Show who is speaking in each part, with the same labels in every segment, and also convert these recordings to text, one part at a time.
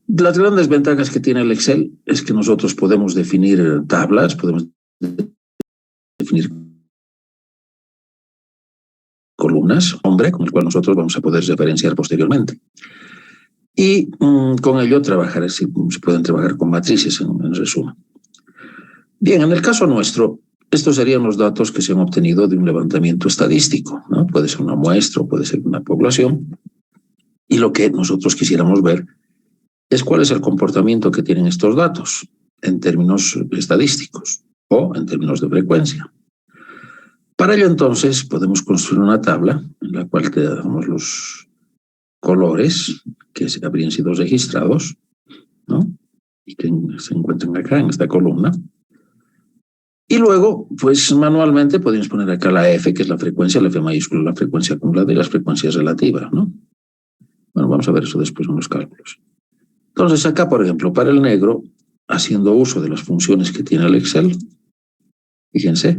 Speaker 1: Las grandes ventajas que tiene el Excel es que nosotros podemos definir tablas, podemos definir columnas, con el cual nosotros vamos a poder referenciar posteriormente. Y con ello se pueden trabajar con matrices, en resumen. Bien, en el caso nuestro, estos serían los datos que se han obtenido de un levantamiento estadístico, ¿no? Puede ser una muestra o puede ser una población. Y lo que nosotros quisiéramos ver es cuál es el comportamiento que tienen estos datos en términos estadísticos o en términos de frecuencia. Para ello, entonces, podemos construir una tabla en la cual te damos los colores que habrían sido registrados, ¿no? Y que se encuentran acá en esta columna. Y luego, pues manualmente podemos poner acá la F, que es la frecuencia, la F mayúscula, la frecuencia acumulada y las frecuencias relativas, ¿no? Bueno, vamos a ver eso después en los cálculos. Entonces, acá, por ejemplo, para el negro, haciendo uso de las funciones que tiene el Excel, fíjense,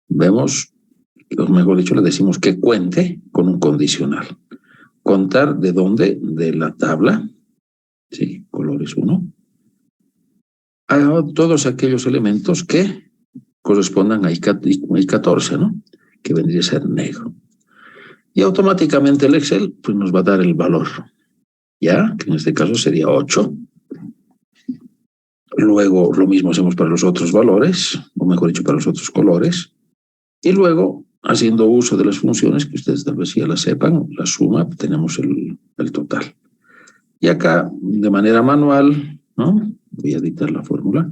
Speaker 1: vemos, o mejor dicho, le decimos que cuente con un condicional. Contar de dónde, de la tabla, sí, colores 1, a todos aquellos elementos que correspondan a I14, ¿no? Que vendría a ser negro. Y automáticamente el Excel pues, nos va a dar el valor, ¿ya? Que en este caso sería 8. Luego lo mismo hacemos para los otros valores, o mejor dicho, para los otros colores. Y luego, haciendo uso de las funciones, que ustedes tal vez ya las sepan, la suma, tenemos el total. Y acá, de manera manual, ¿no? Voy a editar la fórmula,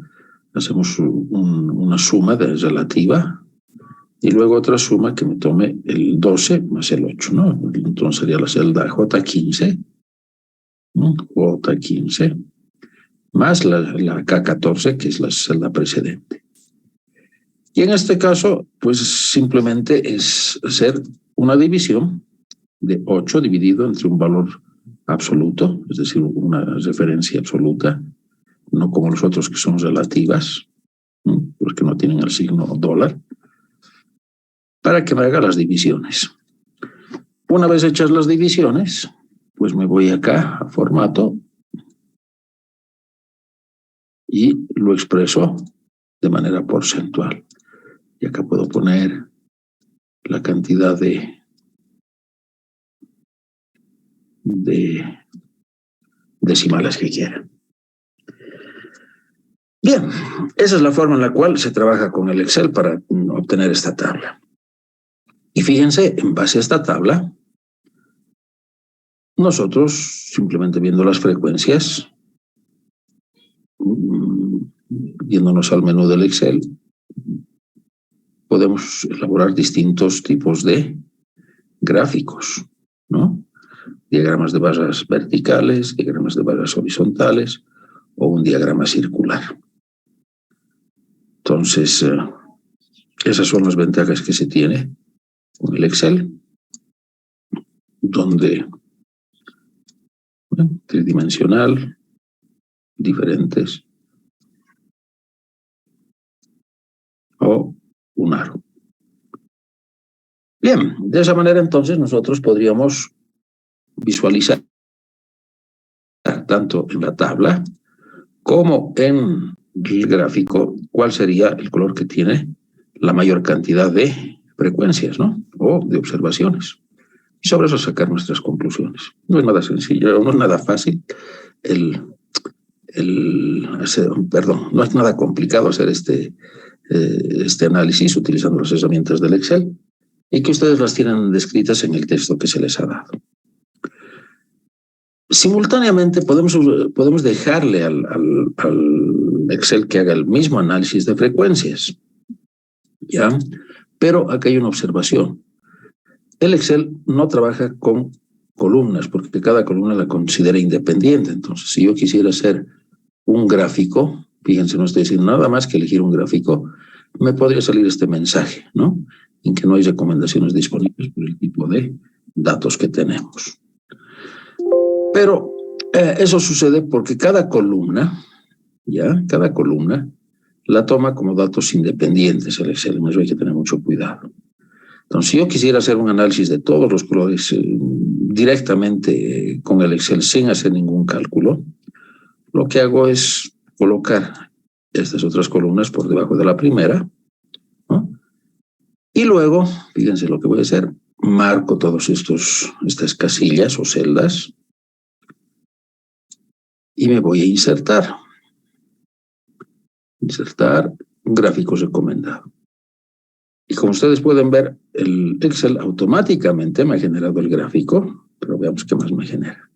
Speaker 1: hacemos una suma relativa y luego otra suma que me tome el 12 más el 8, ¿no? Entonces sería la celda J15, ¿no? J15, más la K14, que es la celda precedente. Y en este caso, pues simplemente es hacer una división de 8 dividido entre un valor absoluto, es decir, una referencia absoluta, no como los otros que son relativas, porque no tienen el signo dólar, para que me haga las divisiones. Una vez hechas las divisiones, pues me voy acá a formato y lo expreso de manera porcentual. Y acá puedo poner la cantidad de decimales que quiera. Bien, esa es la forma en la cual se trabaja con el Excel para obtener esta tabla. Y fíjense, en base a esta tabla, nosotros, simplemente viendo las frecuencias, yéndonos al menú del Excel, podemos elaborar distintos tipos de gráficos, ¿no? Diagramas de barras verticales, diagramas de barras horizontales o un diagrama circular. Entonces, esas son las ventajas que se tiene con el Excel, donde tridimensional, diferentes, o un aro. Bien, de esa manera entonces nosotros podríamos visualizar tanto en la tabla como en el gráfico cuál sería el color que tiene la mayor cantidad de frecuencias, ¿no? O de observaciones. Y sobre eso sacar nuestras conclusiones. No es nada sencillo, no es nada fácil no es nada complicado hacer este análisis utilizando las herramientas del Excel y que ustedes las tienen descritas en el texto que se les ha dado. Simultáneamente podemos dejarle al Excel que haga el mismo análisis de frecuencias, ¿ya? Pero acá hay una observación. El Excel no trabaja con columnas porque cada columna la considera independiente. Entonces, si yo quisiera hacer un gráfico, fíjense, no estoy diciendo nada más que elegir un gráfico, me podría salir este mensaje, ¿no? En que no hay recomendaciones disponibles por el tipo de datos que tenemos. Pero eso sucede porque cada columna, ¿ya? Cada columna la toma como datos independientes el Excel, en eso hay que tener mucho cuidado. Entonces, si yo quisiera hacer un análisis de todos los colores directamente con el Excel sin hacer ningún cálculo, lo que hago es colocar estas otras columnas por debajo de la primera, ¿no? Y luego, fíjense lo que voy a hacer, marco todas estas casillas o celdas y me voy a insertar gráficos recomendado. Y como ustedes pueden ver, el Excel automáticamente me ha generado el gráfico, pero veamos qué más me genera.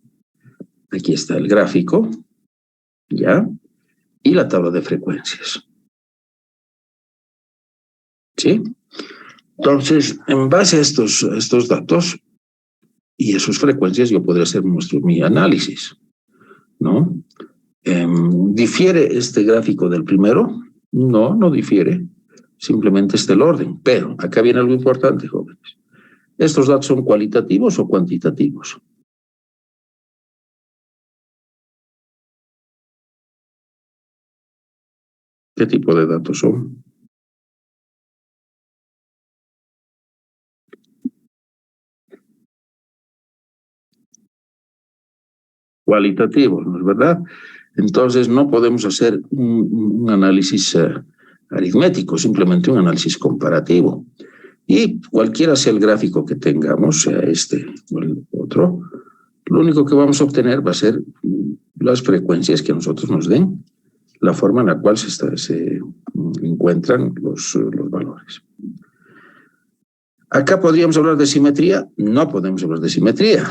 Speaker 1: Aquí está el gráfico, ¿ya? Y la tabla de frecuencias. ¿Sí? Entonces, en base a estos datos y a sus frecuencias, yo podría hacer mi análisis, ¿no? ¿Difiere este gráfico del primero? No, no difiere. Simplemente está el orden. Pero acá viene algo importante, jóvenes. ¿Estos datos son cualitativos o cuantitativos? ¿Qué tipo de datos son? Cualitativos, ¿no es verdad? Entonces no podemos hacer un análisis aritmético, simplemente un análisis comparativo. Y cualquiera sea el gráfico que tengamos, sea este o el otro, lo único que vamos a obtener va a ser las frecuencias que a nosotros nos den, la forma en la cual se encuentran los valores. Acá podríamos hablar de simetría, no podemos hablar de simetría,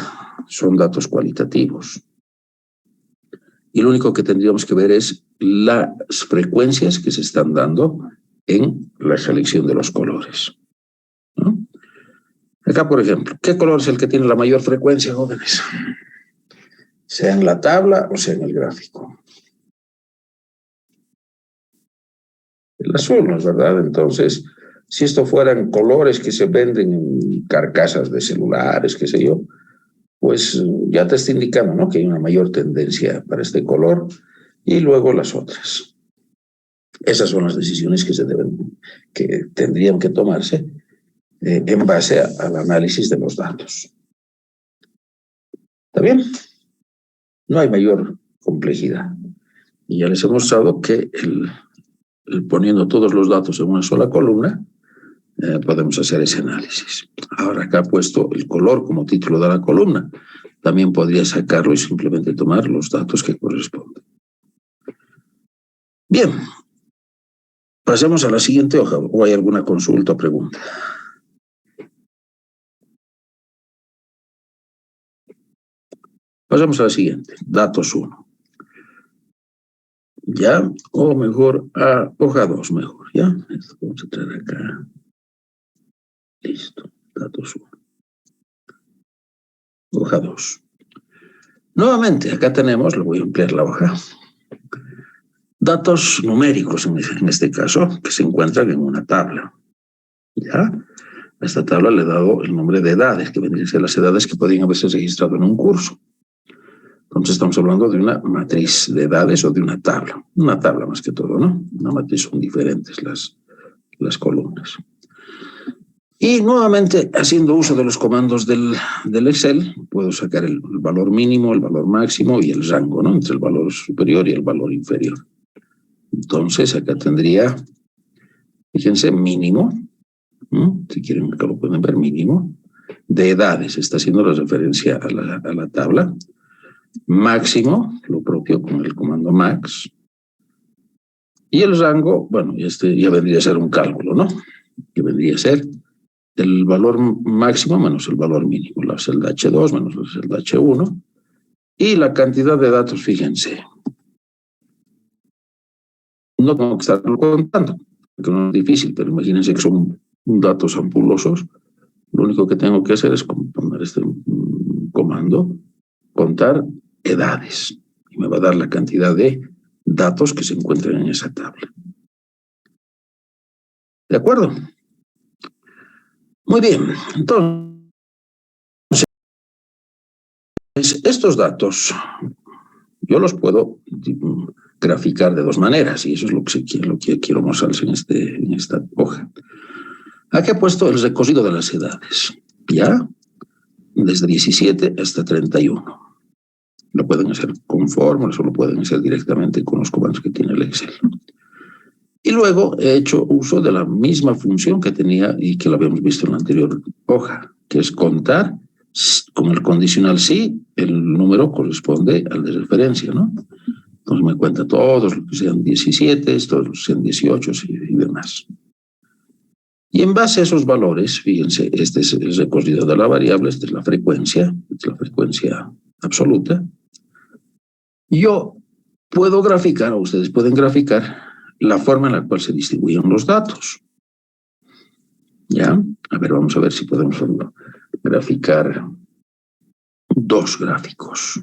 Speaker 1: son datos cualitativos. Y lo único que tendríamos que ver es las frecuencias que se están dando en la selección de los colores, ¿no? Acá, por ejemplo, ¿qué color es el que tiene la mayor frecuencia, jóvenes? Sea en la tabla o sea en el gráfico. El azul, ¿no es verdad? Entonces, si esto fueran colores que se venden en carcasas de celulares, qué sé yo, pues ya te está indicando, ¿no?, que hay una mayor tendencia para este color y luego las otras. Esas son las decisiones que tendrían que tomarse en base al análisis de los datos. ¿Está bien? No hay mayor complejidad. Y ya les he mostrado que poniendo todos los datos en una sola columna, podemos hacer ese análisis. Ahora acá he puesto el color como título de la columna. También podría sacarlo y simplemente tomar los datos que corresponden. Bien, pasemos a la siguiente hoja. ¿O hay alguna consulta o pregunta? Pasamos a la siguiente, datos 1. ¿Ya? O mejor, a hoja 2, mejor, ¿ya? Esto vamos a traer acá. Listo, datos 1. Hoja 2. Nuevamente, acá tenemos, lo voy a ampliar la hoja, datos numéricos en este caso, que se encuentran en una tabla. ¿Ya? A esta tabla le he dado el nombre de edades, que vendrían a ser las edades que podrían haberse registrado en un curso. Entonces estamos hablando de una matriz de edades o de una tabla más que todo, ¿no? Una matriz, son diferentes las columnas. Y nuevamente, haciendo uso de los comandos del Excel, puedo sacar el valor mínimo, el valor máximo y el rango, ¿no?, entre el valor superior y el valor inferior. Entonces, acá tendría, fíjense, mínimo, ¿no?, si quieren que lo pueden ver, mínimo, de edades, está haciendo la referencia a la tabla. Máximo, lo propio con el comando max. Y el rango, bueno, ya vendría a ser un cálculo, ¿no?, que vendría a ser el valor máximo menos el valor mínimo, la celda H2 menos la celda H1, y la cantidad de datos, fíjense. No tengo que estarlo contando, porque no es difícil, pero imagínense que son datos ampulosos. Lo único que tengo que hacer es poner este comando, contar edades, y me va a dar la cantidad de datos que se encuentran en esa tabla. ¿De acuerdo? Muy bien, entonces, estos datos yo los puedo graficar de dos maneras, y eso es lo que quiero mostrarles en esta hoja. Aquí he puesto el recorrido de las edades, ¿ya? Desde 17 hasta 31. Lo pueden hacer con fórmulas o lo pueden hacer directamente con los comandos que tiene el Excel. Y luego he hecho uso de la misma función que tenía y que lo habíamos visto en la anterior hoja, que es contar con el condicional sí, el número corresponde al de referencia, ¿no? Entonces me cuenta todos los que sean 17, todos los que sean 18 y demás. Y en base a esos valores, fíjense, este es el recorrido de la variable, esta es la frecuencia absoluta. Yo puedo graficar, o ustedes pueden graficar, la forma en la cual se distribuyen los datos. ¿Ya? A ver, vamos a ver si podemos graficar dos gráficos.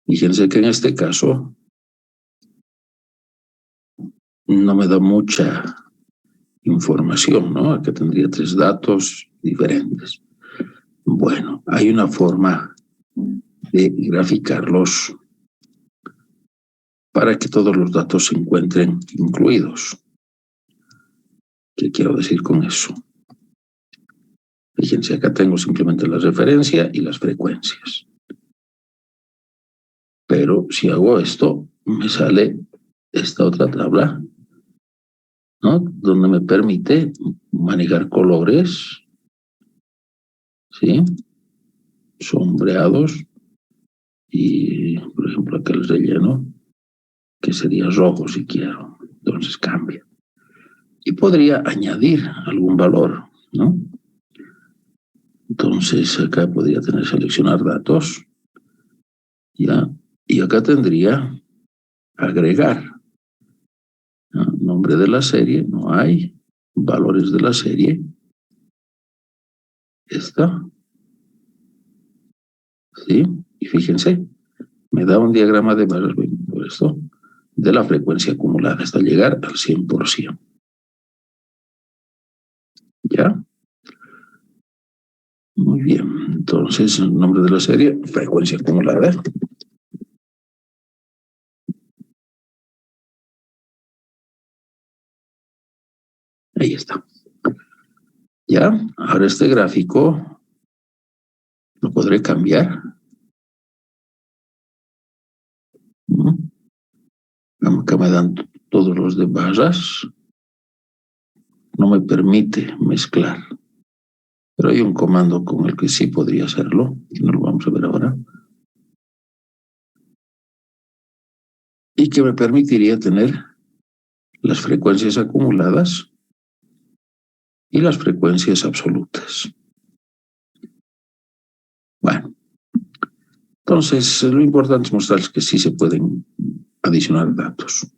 Speaker 1: Fíjense que en este caso no me da mucha información, ¿no? Aquí tendría tres datos diferentes. Bueno, hay una forma de graficarlos para que todos los datos se encuentren incluidos. ¿Qué quiero decir con eso? Fíjense, acá tengo simplemente la referencia y las frecuencias. Pero si hago esto, me sale esta otra tabla, ¿no? Donde me permite manejar colores, ¿sí? Sombreados y, por ejemplo, acá el relleno, que sería rojo si quiero. Entonces cambia. Y podría añadir algún valor, ¿no? Entonces acá podría tener seleccionar datos, ¿ya? Y acá tendría agregar, ¿no? Nombre de la serie, no hay. Valores de la serie. Esta. ¿Sí? Y fíjense, me da un diagrama de barras, por esto, de la frecuencia acumulada hasta llegar al 100%. ¿Ya? Muy bien. Entonces, el nombre de la serie, frecuencia acumulada. Ahí está. ¿Ya? Ahora este gráfico lo podré cambiar. Acá me dan todos los de barras. No me permite mezclar. Pero hay un comando con el que sí podría hacerlo. No lo vamos a ver ahora. Y que me permitiría tener las frecuencias acumuladas y las frecuencias absolutas. Bueno, entonces lo importante es mostrarles que sí se pueden adicionar datos.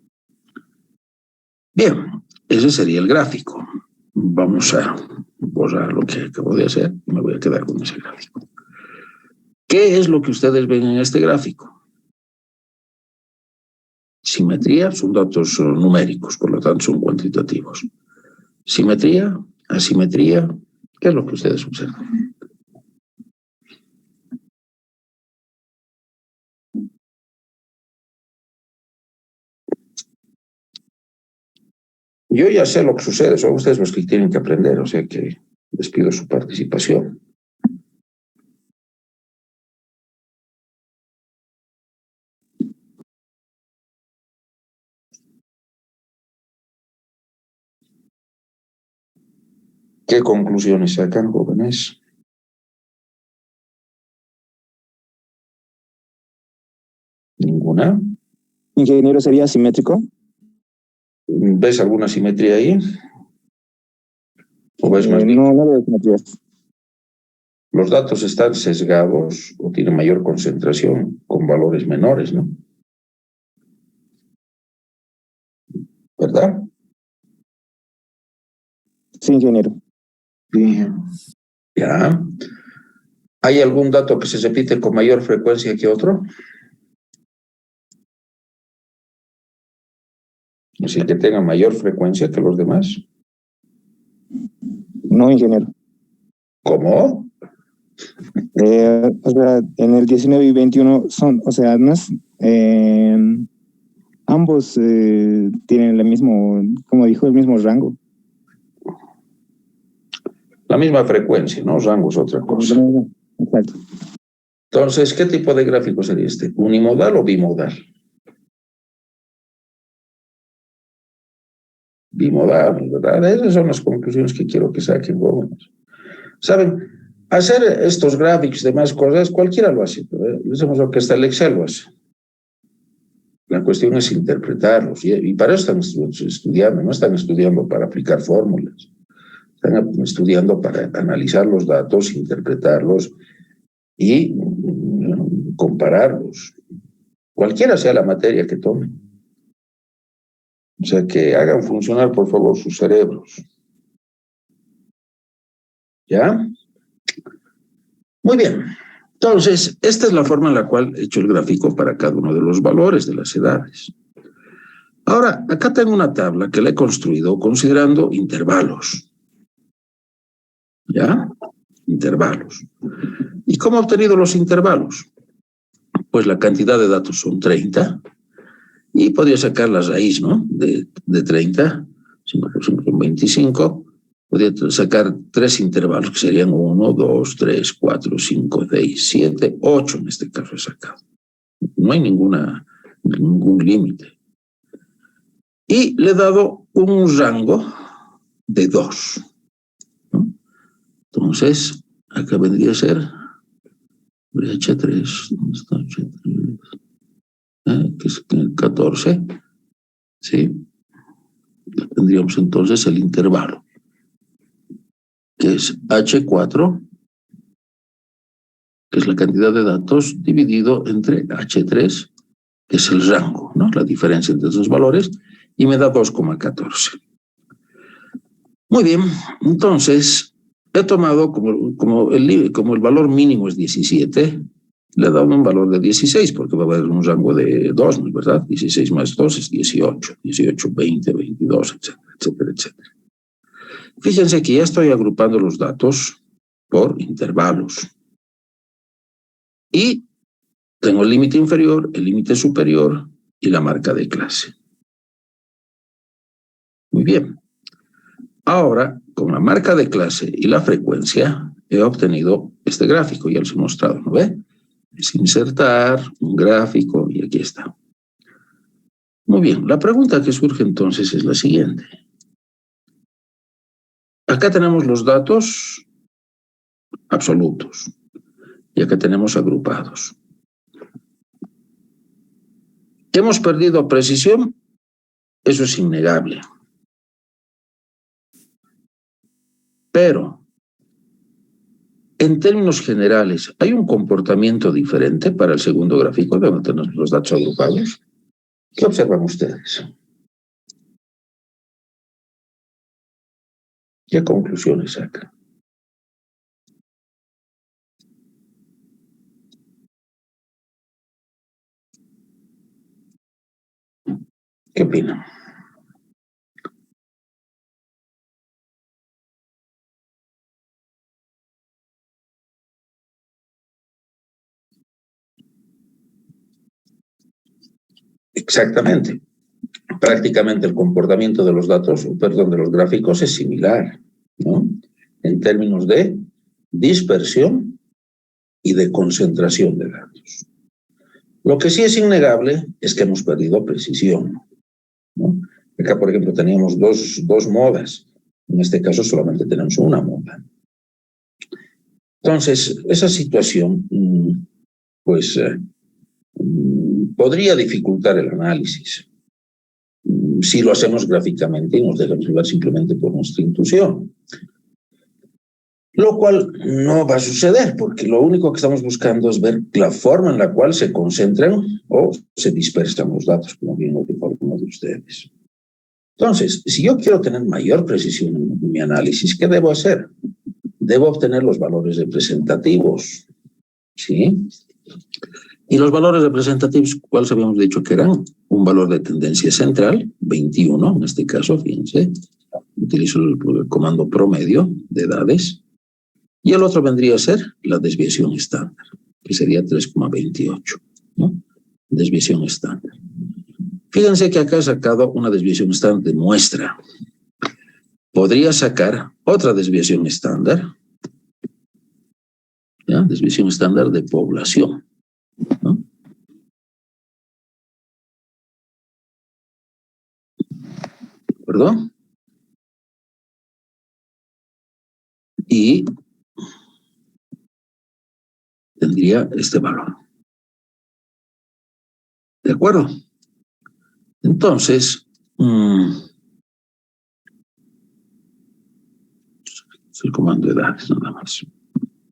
Speaker 1: Bien, ese sería el gráfico. Vamos a borrar lo que acabo de hacer y me voy a quedar con ese gráfico. ¿Qué es lo que ustedes ven en este gráfico? Simetría son datos numéricos, por lo tanto son cuantitativos. Simetría, asimetría, ¿qué es lo que ustedes observan? Yo ya sé lo que sucede, son ustedes los que tienen que aprender, o sea que les pido su participación. ¿Qué conclusiones sacan, jóvenes? ¿Ninguna?
Speaker 2: Ingeniero, ¿sería simétrico?
Speaker 1: ¿Ves alguna simetría ahí? ¿O ves más bien?
Speaker 2: No veo simetría.
Speaker 1: Los datos están sesgados o tienen mayor concentración con valores menores, ¿no? ¿Verdad?
Speaker 2: Sí, ingeniero.
Speaker 1: Bien. Ya. ¿Hay algún dato que se repite con mayor frecuencia que otro? Así que tenga mayor frecuencia que los demás.
Speaker 2: No, ingeniero.
Speaker 1: ¿Cómo?
Speaker 2: O sea, en el 19 y 21 son, o sea, no es, Ambos tienen el mismo, como dijo, el mismo rango.
Speaker 1: La misma frecuencia, ¿no? Rango es otra cosa.
Speaker 2: Exacto.
Speaker 1: Entonces, ¿qué tipo de gráfico sería este? ¿Unimodal o bimodal? Bimodal, ¿verdad? Esas son las conclusiones que quiero que saquen, jóvenes. ¿Saben? Hacer estos gráficos y demás cosas, cualquiera lo hace. Decimos lo que está el Excel lo hace. La cuestión es interpretarlos. Y para eso están estudiando, no están estudiando para aplicar fórmulas. Están estudiando para analizar los datos, interpretarlos y compararlos. Cualquiera sea la materia que tomen. O sea, que hagan funcionar, por favor, sus cerebros. ¿Ya? Muy bien. Entonces, esta es la forma en la cual he hecho el gráfico para cada uno de los valores de las edades. Ahora, acá tengo una tabla que la he construido considerando intervalos. ¿Ya? Intervalos. ¿Y cómo he obtenido los intervalos? Pues la cantidad de datos son 30 y podría sacar la raíz, ¿no? De 30, 5 por 5 son 25. Podría sacar 3 intervalos que serían 1, 2, 3, 4, 5, 6, 7, 8 en este caso he sacado. No hay ningún límite. Y le he dado un rango de 2, ¿no? Entonces, acá vendría a ser H3, ¿dónde está H3? Que es 14, ¿sí? Tendríamos entonces el intervalo, que es H4, que es la cantidad de datos, dividido entre H3, que es el rango, ¿no? La diferencia entre esos valores, y me da 2,14. Muy bien, entonces he tomado como el valor mínimo es 17, le he dado un valor de 16, porque va a haber un rango de 2, ¿no es verdad? 16 más 2 es 18, 18, 20, 22, etcétera, etcétera, etcétera. Fíjense que ya estoy agrupando los datos por intervalos. Y tengo el límite inferior, el límite superior y la marca de clase. Muy bien. Ahora, con la marca de clase y la frecuencia, he obtenido este gráfico, ya les he mostrado, ¿no ve? Es insertar un gráfico y aquí está. Muy bien, la pregunta que surge entonces es la siguiente. Acá tenemos los datos absolutos y acá tenemos agrupados. ¿Hemos perdido precisión? Eso es innegable. Pero, en términos generales, ¿hay un comportamiento diferente para el segundo gráfico donde tenemos los datos agrupados? ¿Qué observan ustedes? ¿Qué conclusiones sacan? ¿Qué opinan? Exactamente. Prácticamente el comportamiento de los datos, perdón, de los gráficos es similar, ¿no? En términos de dispersión y de concentración de datos. Lo que sí es innegable es que hemos perdido precisión, ¿no? Acá, por ejemplo, teníamos dos modas. En este caso solamente tenemos una moda. Entonces, esa situación, pues, podría dificultar el análisis si lo hacemos gráficamente y nos dejamos llevar simplemente por nuestra intuición. Lo cual no va a suceder, porque lo único que estamos buscando es ver la forma en la cual se concentran o se dispersan los datos, como bien lo dijo alguno de ustedes. Entonces, si yo quiero tener mayor precisión en mi análisis, ¿qué debo hacer? Debo obtener los valores representativos, ¿sí? Y los valores representativos, ¿cuáles habíamos dicho que eran? Un valor de tendencia central, 21 en este caso, fíjense, utilizo el comando promedio de edades, y el otro vendría a ser la desviación estándar, que sería 3,28, ¿no? Desviación estándar. Fíjense que acá he sacado una desviación estándar de muestra. Podría sacar otra desviación estándar, ¿ya? Desviación estándar de población, ¿no? ¿Perdón? Y tendría este valor. ¿De acuerdo? Entonces, es el comando de edades nada más.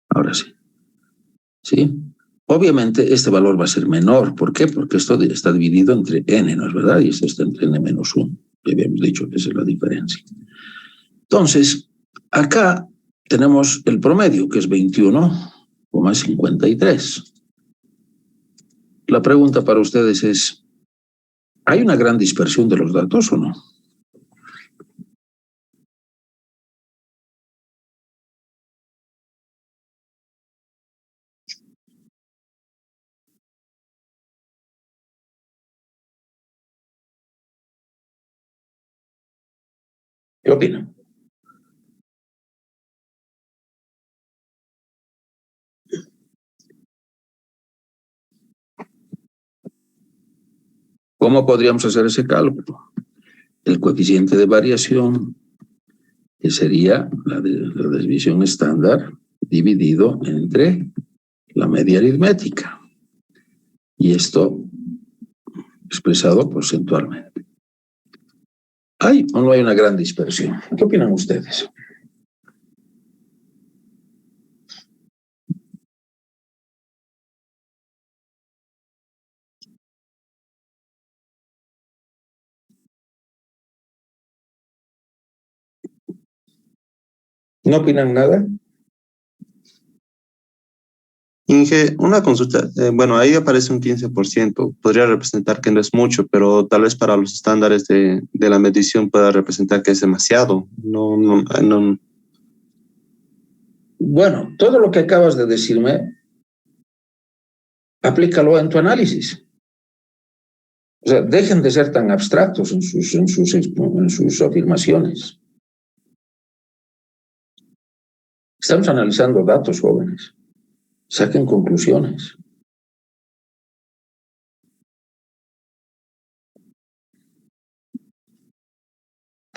Speaker 1: Ahora sí. ¿Sí? Obviamente este valor va a ser menor. ¿Por qué? Porque esto está dividido entre n, ¿no es verdad? Y esto está entre n-1. Ya habíamos dicho que esa es la diferencia. Entonces, acá tenemos el promedio, que es 21,53. La pregunta para ustedes es, ¿hay una gran dispersión de los datos o no? ¿Qué opinan? ¿Cómo podríamos hacer ese cálculo? El coeficiente de variación, que sería la desviación estándar, dividido entre la media aritmética. Y esto expresado porcentualmente. ¿Hay o no hay una gran dispersión? ¿Qué opinan ustedes? ¿No opinan nada?
Speaker 3: Inge, una consulta. Bueno, ahí aparece un 15%. Podría representar que no es mucho, pero tal vez para los estándares de la medición pueda representar que es demasiado. No.
Speaker 1: Bueno, todo lo que acabas de decirme, aplícalo en tu análisis. O sea, dejen de ser tan abstractos en sus afirmaciones. Estamos analizando datos, jóvenes. Saquen conclusiones.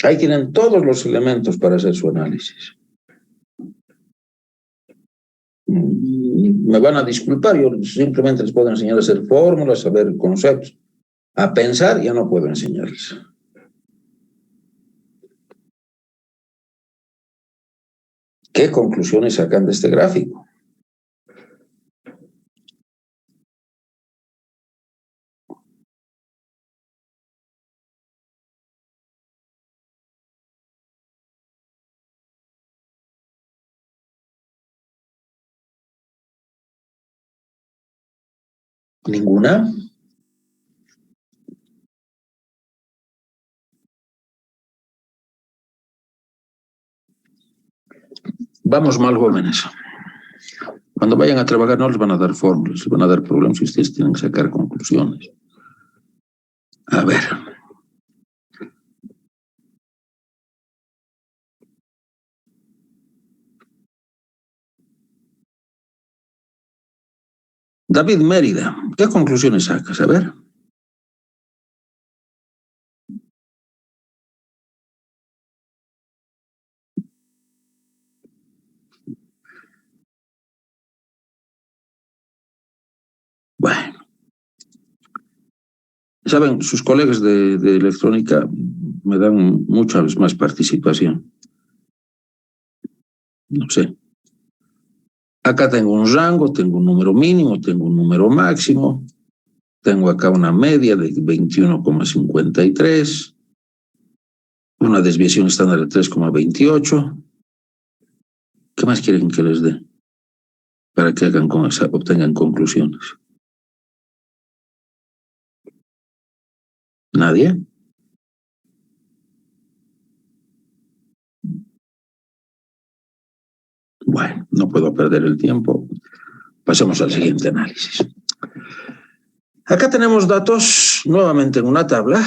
Speaker 1: Ahí tienen todos los elementos para hacer su análisis. Me van a disculpar, yo simplemente les puedo enseñar a hacer fórmulas, a ver conceptos. A pensar ya no puedo enseñarles. ¿Qué conclusiones sacan de este gráfico? ¿Ninguna? Vamos mal, jóvenes. Cuando vayan a trabajar no les van a dar fórmulas, les van a dar problemas y ustedes tienen que sacar conclusiones. A ver. David Mérida, ¿qué conclusiones sacas? A ver. Bueno. Saben, sus colegas de electrónica me dan mucha más participación. No sé. Acá tengo un rango, tengo un número mínimo, tengo un número máximo, tengo acá una media de 21,53, una desviación estándar de 3,28. ¿Qué más quieren que les dé? Para que obtengan conclusiones. ¿Nadie? Bueno, no puedo perder el tiempo. Pasemos al siguiente análisis. Acá tenemos datos nuevamente en una tabla,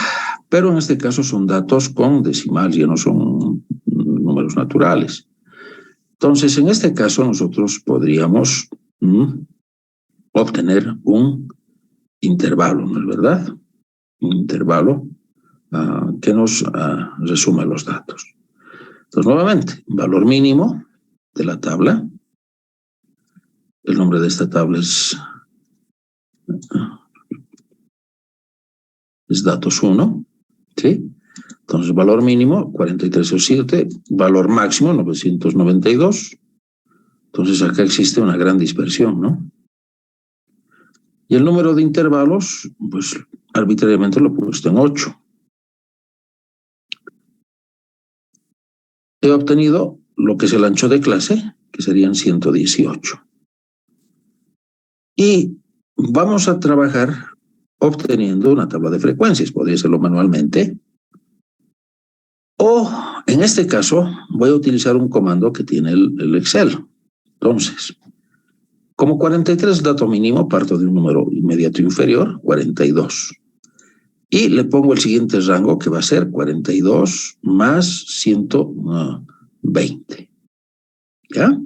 Speaker 1: pero en este caso son datos con decimal, ya no son números naturales. Entonces, en este caso nosotros podríamos obtener un intervalo, ¿no es verdad? Un intervalo que nos resume los datos. Entonces, nuevamente, valor mínimo de la tabla. El nombre de esta tabla es datos 1, ¿sí? Entonces, valor mínimo, 4307, valor máximo, 992. Entonces, acá existe una gran dispersión, ¿no? Y el número de intervalos, pues, arbitrariamente lo he puesto en 8. He obtenido lo que es el ancho de clase, que serían 118. Y vamos a trabajar obteniendo una tabla de frecuencias, podría hacerlo manualmente. O, en este caso, voy a utilizar un comando que tiene el Excel. Entonces, como 43 es dato mínimo, parto de un número inmediato inferior, 42. Y le pongo el siguiente rango, que va a ser 42 más 120. ¿Ya?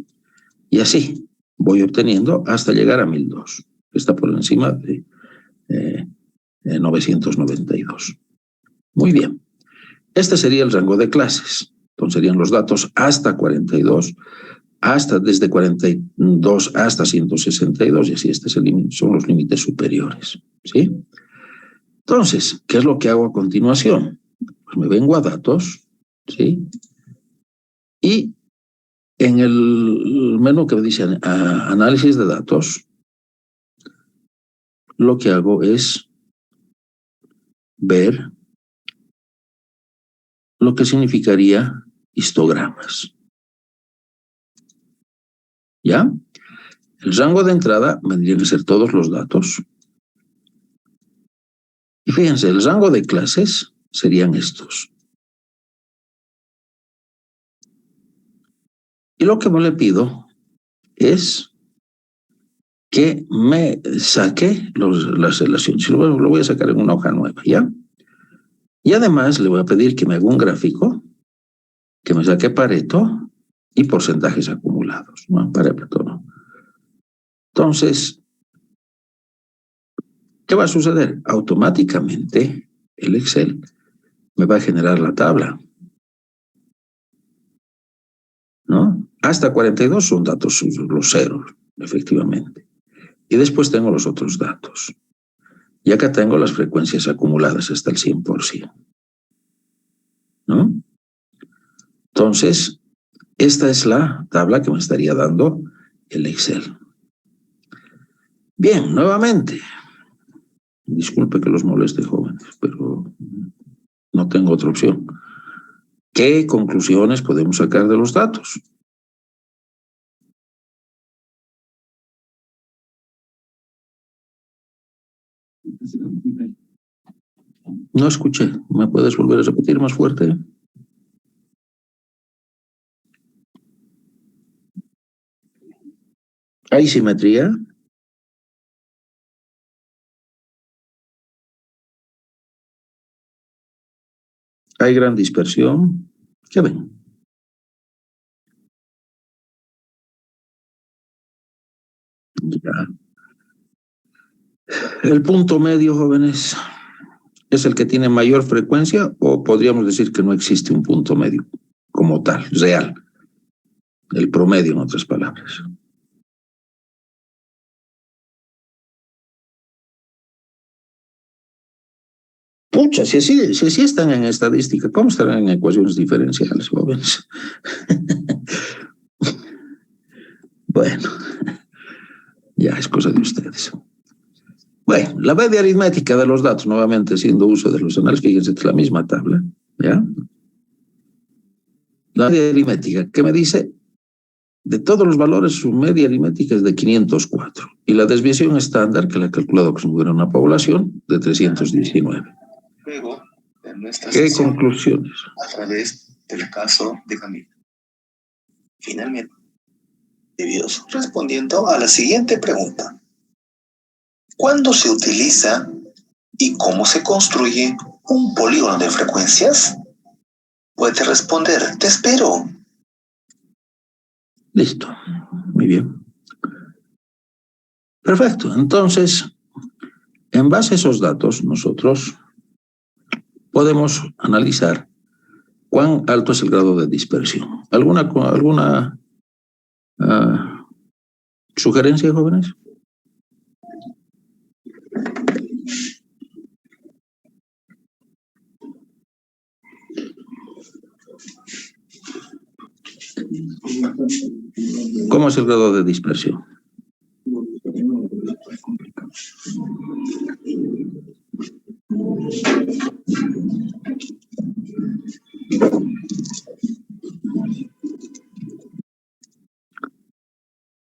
Speaker 1: Y así voy obteniendo hasta llegar a 1002. Está por encima de 992. Muy bien. Este sería el rango de clases. Entonces serían los datos hasta 42, desde 42 hasta 162, y así este es el límite, son los límites superiores. ¿Sí? Entonces, ¿qué es lo que hago a continuación? Pues me vengo a datos, ¿sí? Y en el menú que me dice análisis de datos, lo que hago es ver lo que significaría histogramas. ¿Ya? El rango de entrada vendrían a ser todos los datos. Y fíjense, el rango de clases serían estos. Y lo que me le pido es que me saque las relaciones. Lo voy a sacar en una hoja nueva, ¿ya? Y además le voy a pedir que me haga un gráfico, que me saque Pareto y porcentajes acumulados. No, Pareto no. Entonces, ¿qué va a suceder? Automáticamente el Excel me va a generar la tabla, ¿no? Hasta 42 son datos, los ceros, efectivamente. Y después tengo los otros datos. Y acá tengo las frecuencias acumuladas hasta el 100%, ¿no? Entonces, esta es la tabla que me estaría dando el Excel. Bien, nuevamente. Disculpe que los moleste, jóvenes, pero no tengo otra opción. ¿Qué conclusiones podemos sacar de los datos? No escuché. ¿Me puedes volver a repetir más fuerte? ¿Hay simetría? ¿Hay gran dispersión? ¿Qué ven? Ya. El punto medio, jóvenes, ¿es el que tiene mayor frecuencia o podríamos decir que no existe un punto medio como tal, real? El promedio, en otras palabras. Pucha, si así están en estadística, ¿cómo estarán en ecuaciones diferenciales, jóvenes? Bueno, ya es cosa de ustedes. Bueno, la media aritmética de los datos, nuevamente haciendo uso de los análisis, fíjense, es la misma tabla, ¿ya? La media aritmética, ¿qué me dice? De todos los valores, su media aritmética es de 504. Y la desviación estándar, que la he calculado que hubiera una población, de 319.
Speaker 4: Luego, en nuestra
Speaker 1: ¿Qué
Speaker 4: sesión,
Speaker 1: conclusiones?
Speaker 4: a través del caso de Camilo. Finalmente, respondiendo a la siguiente pregunta. ¿Cuándo se utiliza y cómo se construye un polígono de frecuencias? Puedes responder, te espero.
Speaker 1: Listo. Muy bien. Perfecto. Entonces, en base a esos datos, nosotros podemos analizar cuán alto es el grado de dispersión. ¿Alguna sugerencia, jóvenes? ¿Cómo es el grado de dispersión?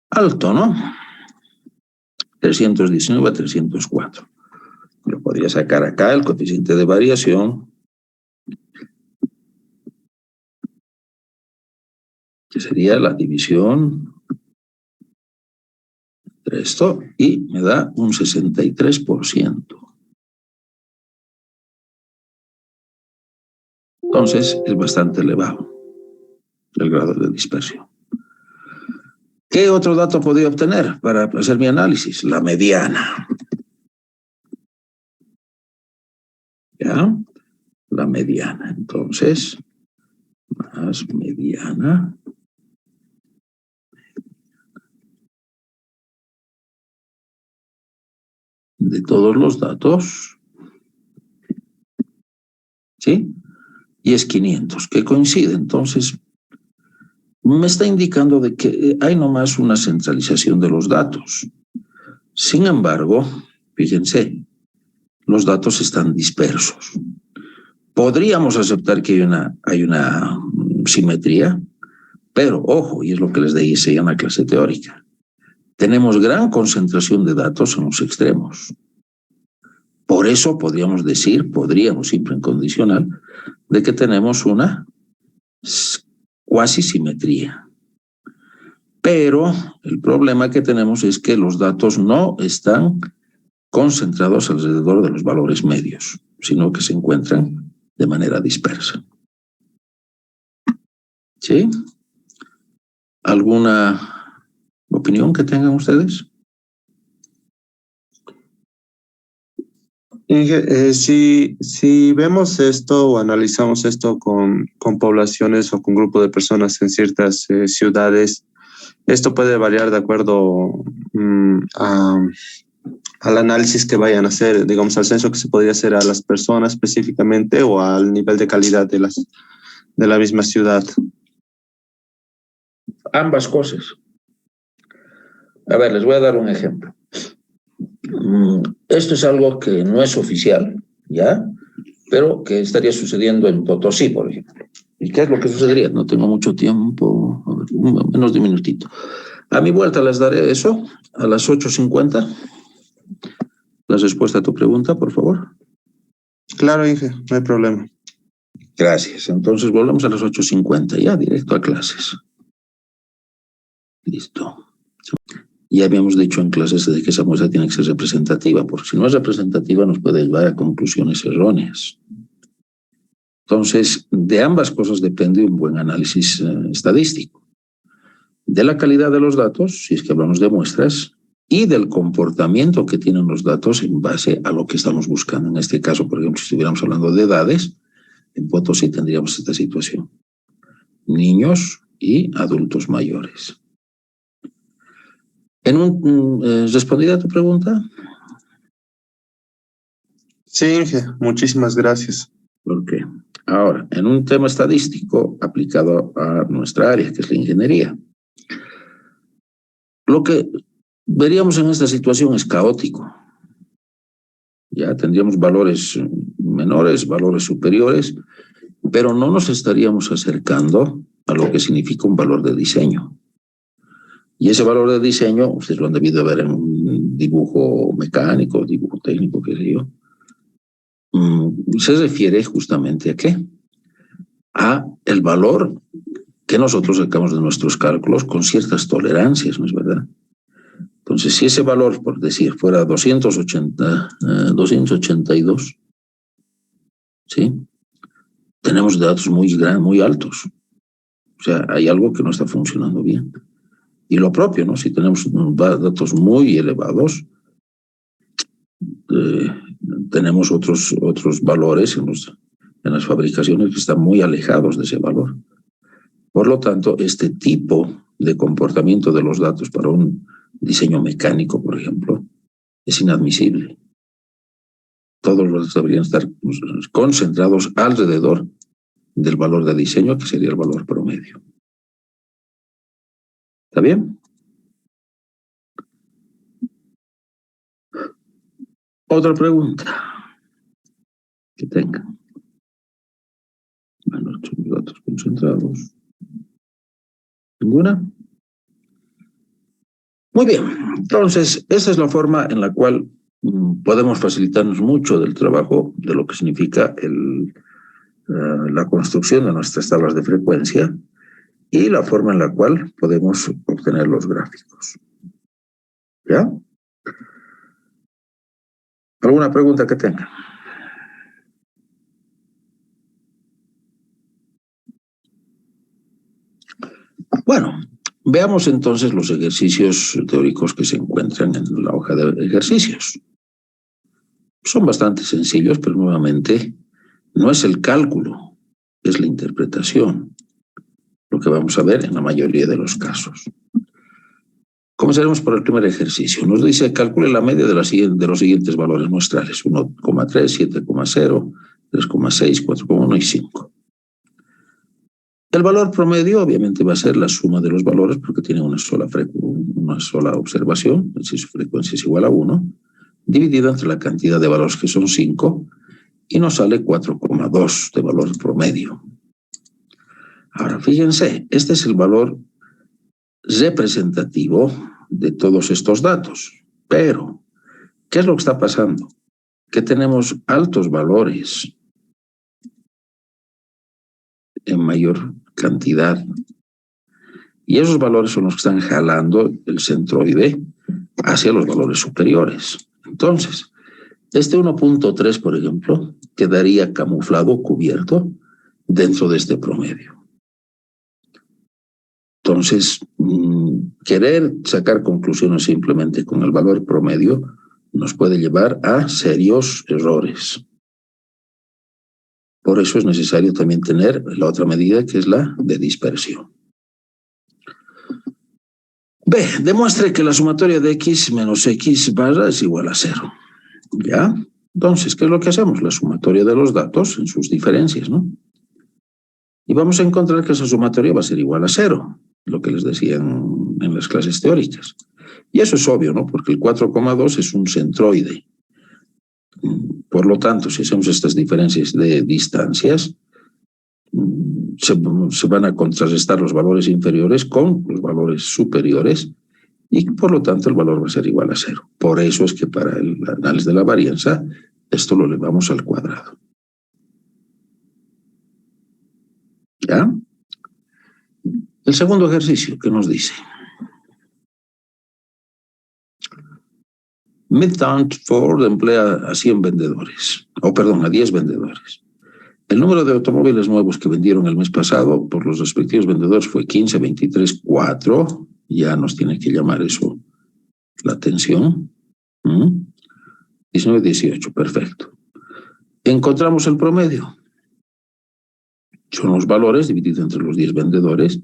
Speaker 1: Alto, ¿no? 319 a 304. Lo podría sacar acá el coeficiente de variación, que sería la división entre esto, y me da un 63%. Entonces, es bastante elevado el grado de dispersión. ¿Qué otro dato podría obtener para hacer mi análisis? La mediana. ¿Ya? La mediana. Entonces, más mediana. De todos los datos. ¿Sí? Y es 500, que coincide. Entonces, me está indicando de que hay nomás una centralización de los datos. Sin embargo, fíjense, los datos están dispersos. Podríamos aceptar que hay una simetría, pero ojo, y es lo que les decía en la clase teórica, tenemos gran concentración de datos en los extremos. Por eso podríamos siempre en condicional, de que tenemos una cuasi simetría. Pero el problema que tenemos es que los datos no están concentrados alrededor de los valores medios, sino que se encuentran de manera dispersa. ¿Sí? ¿Alguna opinión que tengan ustedes?
Speaker 3: Inge, si vemos esto o analizamos esto con poblaciones o con grupos de personas en ciertas ciudades, esto puede variar de acuerdo al análisis que vayan a hacer, digamos, al censo que se podría hacer a las personas específicamente o al nivel de calidad de la misma ciudad.
Speaker 1: Ambas cosas. A ver, les voy a dar un ejemplo. Esto es algo que no es oficial, ¿ya? Pero que estaría sucediendo en Potosí, por ejemplo. ¿Y qué es lo que sucedería? No tengo mucho tiempo, a ver, menos de un minutito. A mi vuelta les daré eso, a las 8:50. La respuesta a tu pregunta, por favor.
Speaker 3: Claro, Inge, no hay problema.
Speaker 1: Gracias. Entonces volvemos a las 8:50, ya directo a clases. Listo. Ya habíamos dicho en clases de que esa muestra tiene que ser representativa, porque si no es representativa nos puede llevar a conclusiones erróneas. Entonces, de ambas cosas depende un buen análisis estadístico. De la calidad de los datos, si es que hablamos de muestras, y del comportamiento que tienen los datos en base a lo que estamos buscando. En este caso, por ejemplo, si estuviéramos hablando de edades, en Potosí tendríamos esta situación. Niños y adultos mayores. ¿Respondida a tu pregunta?
Speaker 3: Sí, Inge, muchísimas gracias.
Speaker 1: ¿Por qué? Ahora, en un tema estadístico aplicado a nuestra área, que es la ingeniería, lo que veríamos en esta situación es caótico. Ya tendríamos valores menores, valores superiores, pero no nos estaríamos acercando a lo que significa un valor de diseño. Y ese valor de diseño, ustedes lo han debido ver en un dibujo mecánico, dibujo técnico, qué sé yo, se refiere justamente ¿a qué? A el valor que nosotros sacamos de nuestros cálculos con ciertas tolerancias, ¿no es verdad? Entonces, si ese valor, por decir, fuera 282, ¿sí? Tenemos datos muy altos. O sea, hay algo que no está funcionando bien. Y lo propio, ¿no? Si tenemos datos muy elevados, tenemos otros valores en las fabricaciones que están muy alejados de ese valor. Por lo tanto, este tipo de comportamiento de los datos para un diseño mecánico, por ejemplo, es inadmisible. Todos los datos deberían estar concentrados alrededor del valor de diseño, que sería el valor promedio. ¿Está bien? Otra pregunta que tengan. Bueno, son datos concentrados. ¿Ninguna? Muy bien. Entonces, esa es la forma en la cual podemos facilitarnos mucho del trabajo, de lo que significa la construcción de nuestras tablas de frecuencia y la forma en la cual podemos obtener los gráficos. ¿Ya? ¿Alguna pregunta que tengan? Bueno, veamos entonces los ejercicios teóricos que se encuentran en la hoja de ejercicios. Son bastante sencillos, pero nuevamente no es el cálculo, es la interpretación, lo que vamos a ver en la mayoría de los casos. Comenzaremos por el primer ejercicio. Nos dice, calcule la media de los siguientes valores muestrales: 1,3, 7,0, 3,6, 4,1 y 5. El valor promedio obviamente va a ser la suma de los valores porque tiene una sola observación, es decir, su frecuencia es igual a 1, dividido entre la cantidad de valores que son 5, y nos sale 4,2 de valor promedio. Ahora, fíjense, este es el valor representativo de todos estos datos. Pero, ¿qué es lo que está pasando? Que tenemos altos valores en mayor cantidad. Y esos valores son los que están jalando el centroide hacia los valores superiores. Entonces, este 1.3, por ejemplo, quedaría camuflado, cubierto, dentro de este promedio. Entonces, querer sacar conclusiones simplemente con el valor promedio nos puede llevar a serios errores. Por eso es necesario también tener la otra medida, que es la de dispersión. B, demuestre que la sumatoria de x menos x barra es igual a 0. ¿Ya? Entonces, ¿qué es lo que hacemos? La sumatoria de los datos en sus diferencias, ¿no? Y vamos a encontrar que esa sumatoria va a ser igual a 0, lo que les decía en las clases teóricas. Y eso es obvio, ¿no? Porque el 4,2 es un centroide. Por lo tanto, si hacemos estas diferencias de distancias, se van a contrarrestar los valores inferiores con los valores superiores y por lo tanto el valor va a ser igual a 0. Por eso es que para el análisis de la varianza esto lo elevamos al cuadrado. ¿Ya? El segundo ejercicio, ¿qué nos dice? Midtown Ford emplea a 100 vendedores, a 10 vendedores. El número de automóviles nuevos que vendieron el mes pasado por los respectivos vendedores fue 15, 23, 4. Ya nos tiene que llamar eso la atención. 19, 18, perfecto. Encontramos el promedio. Son los valores divididos entre los 10 vendedores.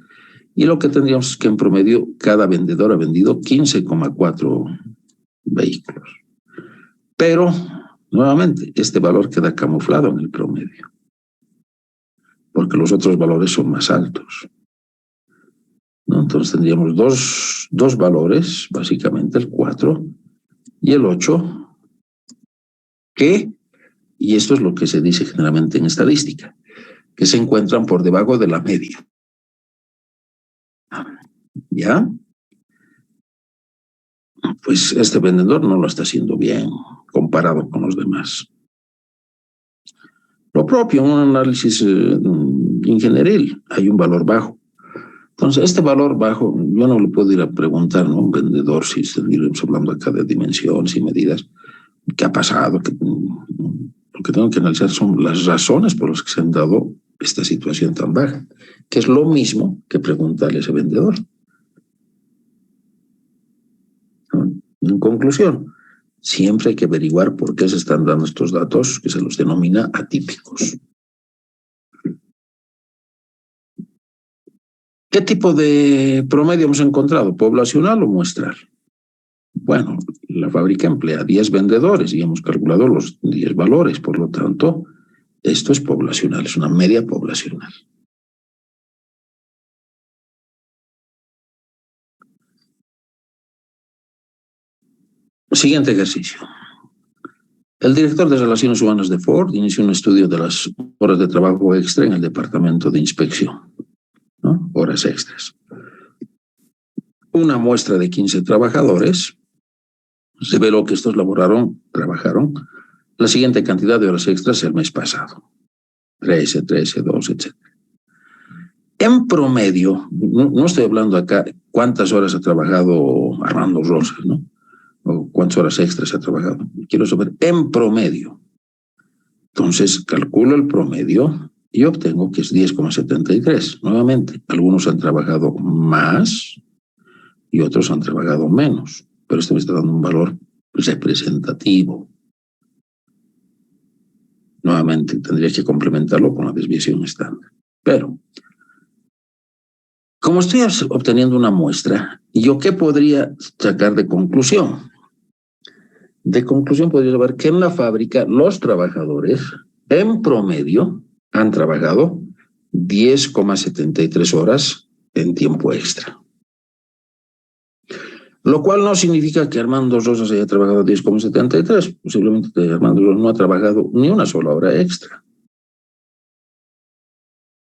Speaker 1: Y lo que tendríamos es que en promedio cada vendedor ha vendido 15,4 vehículos. Pero, nuevamente, este valor queda camuflado en el promedio, porque los otros valores son más altos, ¿no? Entonces tendríamos dos valores, básicamente el 4 y el 8, y esto es lo que se dice generalmente en estadística, que se encuentran por debajo de la media. ¿Ya? Pues este vendedor no lo está haciendo bien comparado con los demás. Lo propio, un análisis ingenieril, hay un valor bajo. Entonces, este valor bajo, yo no le puedo ir a preguntar, ¿no? Un vendedor, si estamos hablando acá de dimensiones y medidas, ¿qué ha pasado? Lo que tengo que analizar son las razones por las que se han dado esta situación tan baja, que es lo mismo que preguntarle a ese vendedor. ¿No? En conclusión, siempre hay que averiguar por qué se están dando estos datos que se los denomina atípicos. ¿Qué tipo de promedio hemos encontrado? ¿Poblacional o muestral? Bueno, la fábrica emplea 10 vendedores y hemos calculado los 10 valores, por lo tanto, esto es poblacional, es una media poblacional. Siguiente ejercicio. El director de Relaciones Humanas de Ford inició un estudio de las horas de trabajo extra en el departamento de inspección, ¿no? Horas extras. Una muestra de 15 trabajadores reveló que estos trabajaron la siguiente cantidad de horas extras el mes pasado. 13, 12, etc. En promedio, no estoy hablando acá cuántas horas ha trabajado Armando Rosas, ¿no? O cuántas horas extras ha trabajado. Quiero saber en promedio. Entonces, calculo el promedio y obtengo que es 10,73. Nuevamente, algunos han trabajado más y otros han trabajado menos, pero esto me está dando un valor representativo. Nuevamente, tendría que complementarlo con la desviación estándar. Pero, como estoy obteniendo una muestra, ¿yo qué podría sacar de conclusión? De conclusión podría saber que en la fábrica los trabajadores en promedio han trabajado 10,73 horas en tiempo extra. Lo cual no significa que Armando Rosas haya trabajado 10,73. Posiblemente Armando Rosas no ha trabajado ni una sola hora extra,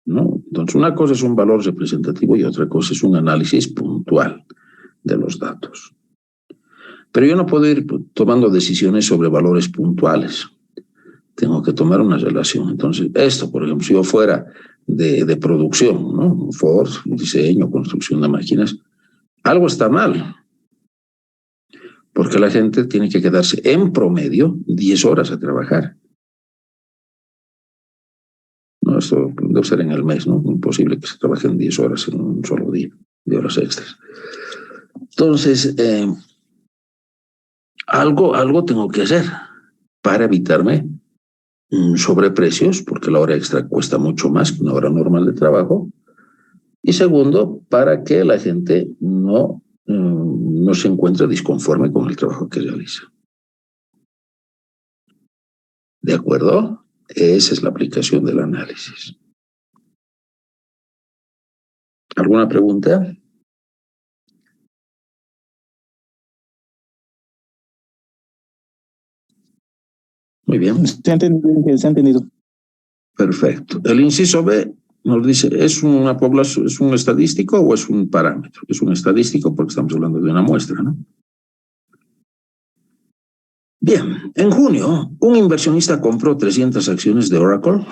Speaker 1: ¿no? Entonces, una cosa es un valor representativo y otra cosa es un análisis puntual de los datos. Pero yo no puedo ir tomando decisiones sobre valores puntuales. Tengo que tomar una relación. Entonces, esto, por ejemplo, si yo fuera de producción, ¿no? Ford, diseño, construcción de máquinas, algo está mal. Porque la gente tiene que quedarse en promedio 10 horas a trabajar. No, esto debe ser en el mes, ¿no? Imposible que se trabajen 10 horas en un solo día, de horas extras. Entonces, algo tengo que hacer para evitarme sobreprecios, porque la hora extra cuesta mucho más que una hora normal de trabajo. Y segundo, para que la gente no se encuentre disconforme con el trabajo que realiza. ¿De acuerdo? Esa es la aplicación del análisis. ¿Alguna pregunta? Muy bien.
Speaker 2: Se ha entendido.
Speaker 1: Perfecto. El inciso B nos dice, ¿es una población, es un estadístico o es un parámetro? Es un estadístico porque estamos hablando de una muestra, ¿no? Bien, en junio, un inversionista compró 300 acciones de Oracle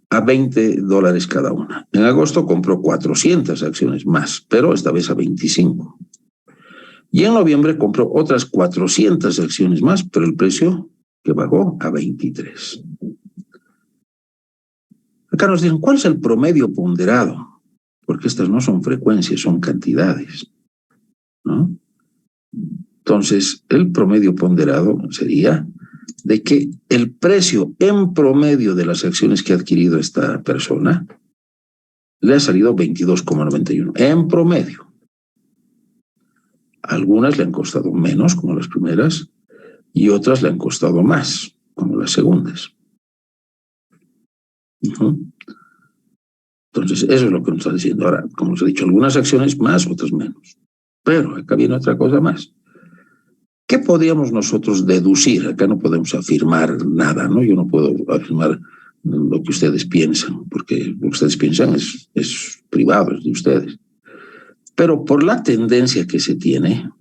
Speaker 1: a $20 cada una. En agosto compró 400 acciones más, pero esta vez a 25. Y en noviembre compró otras 400 acciones más, pero el precio que bajó a 23. Acá nos dicen, ¿cuál es el promedio ponderado? Porque estas no son frecuencias, son cantidades, ¿no? Entonces, el promedio ponderado sería de que el precio en promedio de las acciones que ha adquirido esta persona le ha salido 22,91 en promedio. Algunas le han costado menos, como las primeras, y otras le han costado más, como las segundas. Entonces, eso es lo que nos está diciendo. Ahora, como os he dicho, algunas acciones más, otras menos. Pero acá viene otra cosa más. ¿Qué podríamos nosotros deducir? Acá no podemos afirmar nada, ¿no? Yo no puedo afirmar lo que ustedes piensan, porque lo que ustedes piensan es privado, es de ustedes. Pero por la tendencia que se tiene,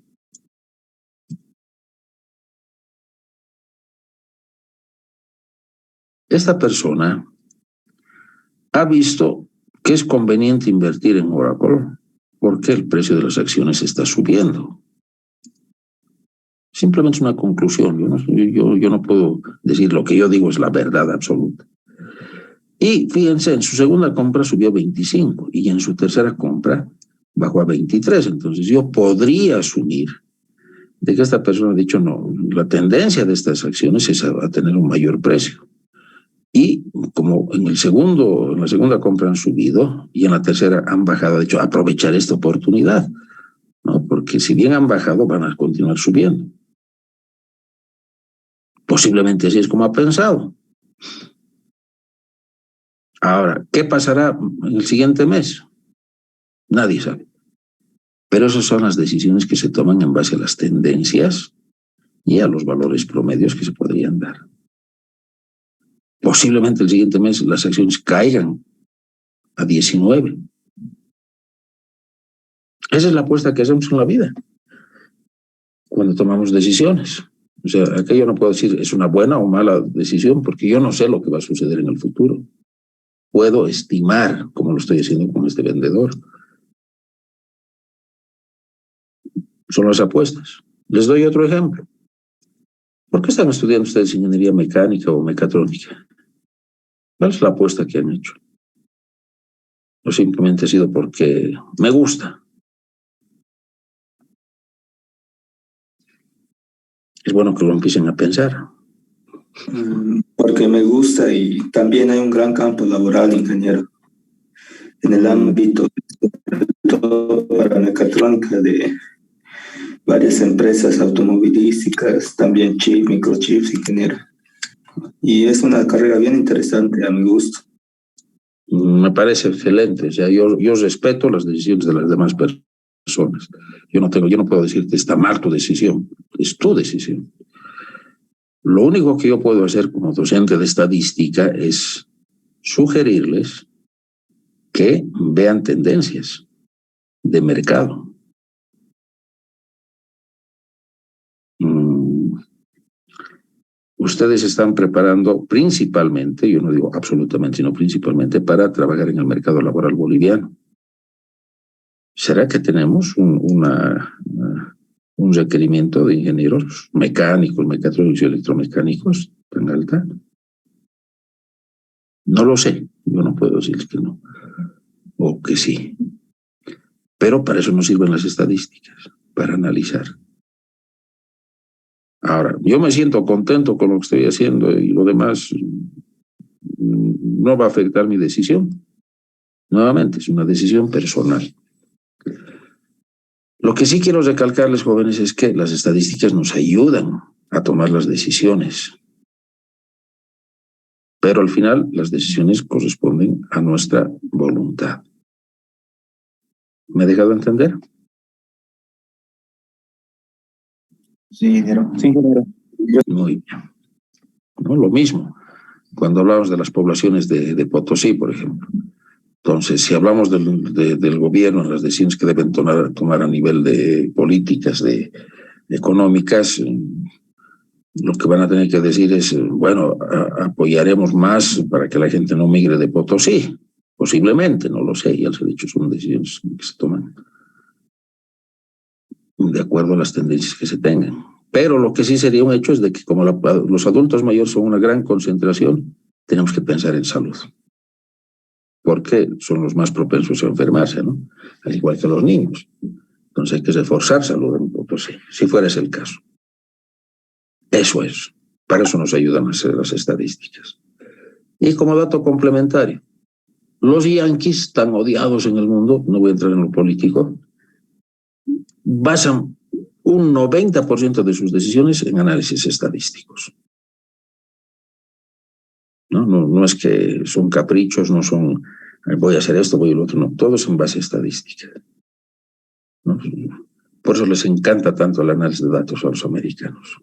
Speaker 1: esta persona ha visto que es conveniente invertir en Oracle porque el precio de las acciones está subiendo. Simplemente es una conclusión. Yo no puedo decir lo que yo digo es la verdad absoluta. Y fíjense, en su segunda compra subió 25 y en su tercera compra bajó a 23. Entonces yo podría asumir de que esta persona ha dicho no, la tendencia de estas acciones es a tener un mayor precio. Y como en la segunda compra han subido y en la tercera han bajado, de hecho, aprovechar esta oportunidad, ¿no? Porque si bien han bajado, van a continuar subiendo. Posiblemente así es como ha pensado. Ahora, ¿qué pasará en el siguiente mes? Nadie sabe. Pero esas son las decisiones que se toman en base a las tendencias y a los valores promedios que se podrían dar. Posiblemente el siguiente mes las acciones caigan a 19. Esa es la apuesta que hacemos en la vida cuando tomamos decisiones. O sea, aquí yo no puedo decir es una buena o mala decisión porque yo no sé lo que va a suceder en el futuro. Puedo estimar, como lo estoy haciendo con este vendedor. Son las apuestas. Les doy otro ejemplo. ¿Por qué están estudiando ustedes ingeniería mecánica o mecatrónica? ¿Cuál es la apuesta que han hecho? O simplemente ha sido porque me gusta. Es bueno que lo empiecen a pensar.
Speaker 5: Porque me gusta y también hay un gran campo laboral, ingeniero, en el ámbito, sobre todo para mecatrónica, de varias empresas automovilísticas, también chip, microchips, ingeniero. Y es una carrera bien interesante a mi gusto.
Speaker 1: Me parece excelente. O sea, yo respeto las decisiones de las demás personas. Yo no puedo decirte está mal tu decisión. Es tu decisión. Lo único que yo puedo hacer como docente de estadística es sugerirles que vean tendencias de mercado. Ustedes están preparando principalmente, yo no digo absolutamente, sino principalmente para trabajar en el mercado laboral boliviano. ¿Será que tenemos un requerimiento de ingenieros mecánicos, mecatrónicos y electromecánicos tan alta? No lo sé, yo no puedo decirles que no, o que sí. Pero para eso nos sirven las estadísticas, para analizar. Ahora, yo me siento contento con lo que estoy haciendo y lo demás no va a afectar mi decisión. Nuevamente, es una decisión personal. Lo que sí quiero recalcarles, jóvenes, es que las estadísticas nos ayudan a tomar las decisiones. Pero al final, las decisiones corresponden a nuestra voluntad. ¿Me he dejado entender?
Speaker 2: Sí, ingeniero. Sí, ingeniero.
Speaker 1: Muy bien. ¿No? Lo mismo, cuando hablamos de las poblaciones de Potosí, por ejemplo. Entonces, si hablamos del gobierno, las decisiones que deben tomar a nivel de políticas económicas, lo que van a tener que decir es, bueno, apoyaremos más para que la gente no migre de Potosí. Posiblemente, no lo sé, ya les he dicho, son decisiones que se toman de acuerdo a las tendencias que se tengan. Pero lo que sí sería un hecho es de que como los adultos mayores son una gran concentración, tenemos que pensar en salud. Porque son los más propensos a enfermarse, ¿no? Al igual que los niños. Entonces hay que reforzar salud en Potosí, si fuera ese el caso. Eso es. Para eso nos ayudan a hacer las estadísticas. Y como dato complementario, los yanquis tan odiados en el mundo, no voy a entrar en lo político, basan un 90% de sus decisiones en análisis estadísticos. No es que son caprichos, no son voy a hacer esto, voy a lo otro, no, todo es en base a estadística. ¿No? Por eso les encanta tanto el análisis de datos a los americanos.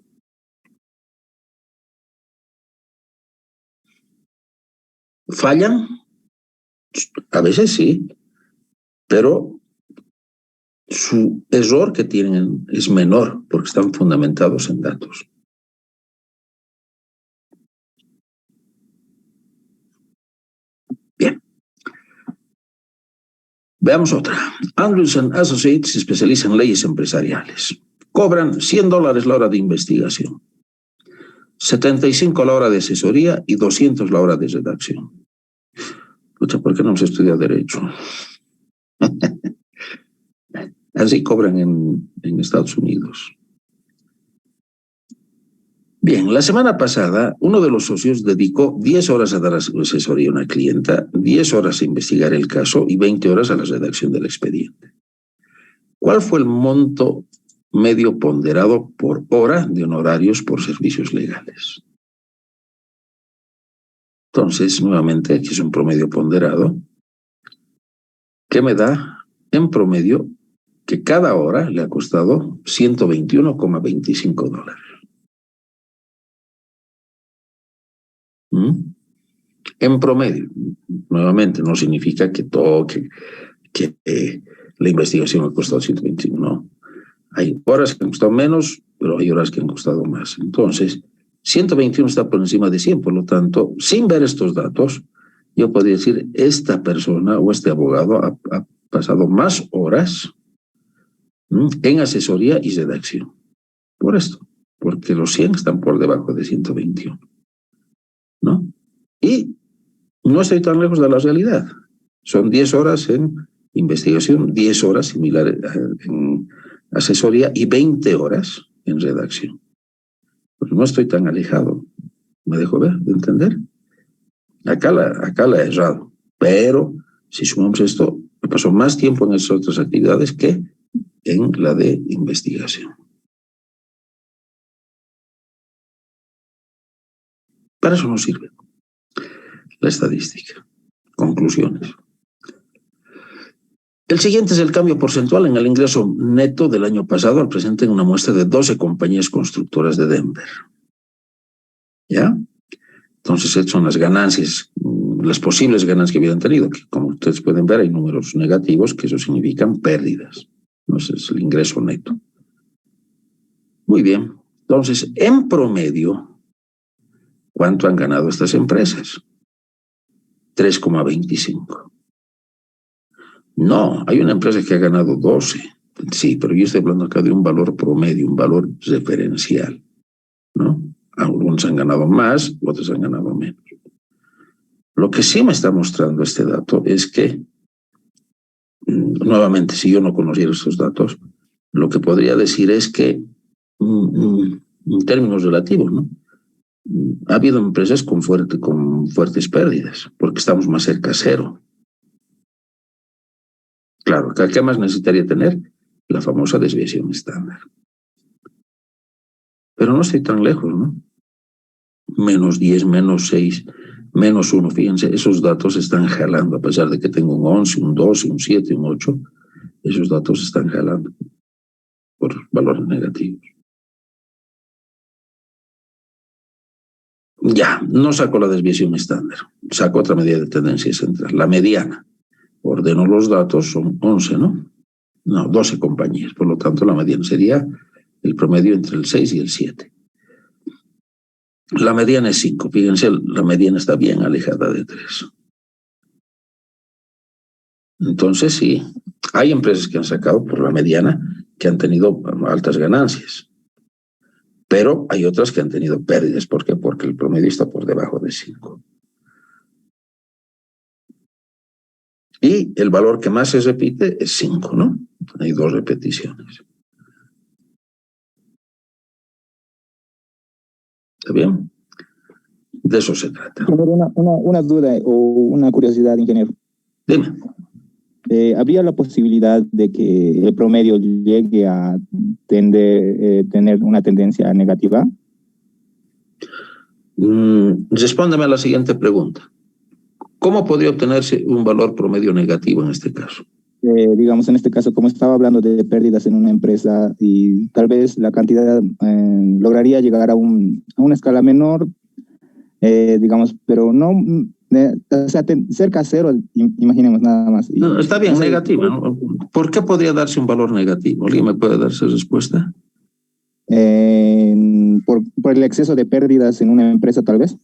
Speaker 1: ¿Fallan? A veces sí, pero su error que tienen es menor porque están fundamentados en datos. Bien. Veamos otra. Andrews & Associates se especializa en leyes empresariales. Cobran $100 la hora de investigación, 75 la hora de asesoría y 200 la hora de redacción. Pucha, ¿por qué no se estudia Derecho? Así cobran en Estados Unidos. Bien, la semana pasada, uno de los socios dedicó 10 horas a dar asesoría a una clienta, 10 horas a investigar el caso y 20 horas a la redacción del expediente. ¿Cuál fue el monto medio ponderado por hora de honorarios por servicios legales? Entonces, nuevamente, aquí es un promedio ponderado que me da, en promedio, que cada hora le ha costado $121,25. En promedio, nuevamente, no significa que la investigación ha costado 125, no. Hay horas que han costado menos, pero hay horas que han costado más. Entonces, 121 está por encima de 100, por lo tanto, sin ver estos datos, yo podría decir, esta persona o este abogado ha pasado más horas en asesoría y redacción. Por esto, porque los 100 están por debajo de 121. ¿No? Y no estoy tan lejos de la realidad. Son 10 horas en investigación, 10 horas similar en asesoría y 20 horas en redacción. Pues no estoy tan alejado. ¿Me dejo ver, de entender? Acá la he errado. Pero si sumamos esto, me pasó más tiempo en esas otras actividades que en la de investigación. Para eso nos sirve la estadística. Conclusiones. El siguiente es el cambio porcentual en el ingreso neto del año pasado al presente en una muestra de 12 compañías constructoras de Denver. ¿Ya? Entonces, estas son las ganancias, las posibles ganancias que hubieran tenido, que como ustedes pueden ver hay números negativos, que eso significan pérdidas. Entonces, es el ingreso neto. Muy bien. Entonces, en promedio, ¿cuánto han ganado estas empresas? 3,25. No, hay una empresa que ha ganado 12. Sí, pero yo estoy hablando acá de un valor promedio, un valor referencial, ¿no? Algunos han ganado más, otros han ganado menos. Lo que sí me está mostrando este dato es que, nuevamente, si yo no conociera estos datos, lo que podría decir es que, en términos relativos, ¿no? Ha habido empresas con fuertes pérdidas, porque estamos más cerca a cero. Claro, ¿qué más necesitaría tener? La famosa desviación estándar. Pero no estoy tan lejos, ¿no? Menos 10, menos 6, menos 1, fíjense, esos datos están jalando, a pesar de que tengo un 11, un 12, un 7, un 8, esos datos están jalando por valores negativos. Ya, no saco la desviación estándar, saco otra medida de tendencia central, la mediana. Ordeno los datos, son 11, ¿no? No, 12 compañías, por lo tanto la mediana sería el promedio entre el 6 y el 7. La mediana es 5, fíjense, la mediana está bien alejada de 3. Entonces sí, hay empresas que han sacado por la mediana que han tenido altas ganancias, pero hay otras que han tenido pérdidas. ¿Por qué? Porque el promedio está por debajo de 5. Y el valor que más se repite es 5, ¿no? Hay 2 repeticiones. ¿Está bien? De eso se trata.
Speaker 2: Una duda o una curiosidad, ingeniero.
Speaker 1: Dime.
Speaker 2: ¿Habría la posibilidad de que el promedio llegue a tener una tendencia negativa?
Speaker 1: Respóndeme a la siguiente pregunta. ¿Cómo podría obtenerse un valor promedio negativo en este caso?
Speaker 2: Digamos, en este caso, como estaba hablando de pérdidas en una empresa y tal vez la cantidad lograría llegar a una escala menor, digamos, pero no, o sea, cerca a cero, imaginemos nada más.
Speaker 1: No, está bien, negativa, ¿no? ¿Por qué podría darse un valor negativo? ¿Alguien me puede dar esa respuesta?
Speaker 2: Por el exceso de pérdidas en una empresa, tal vez.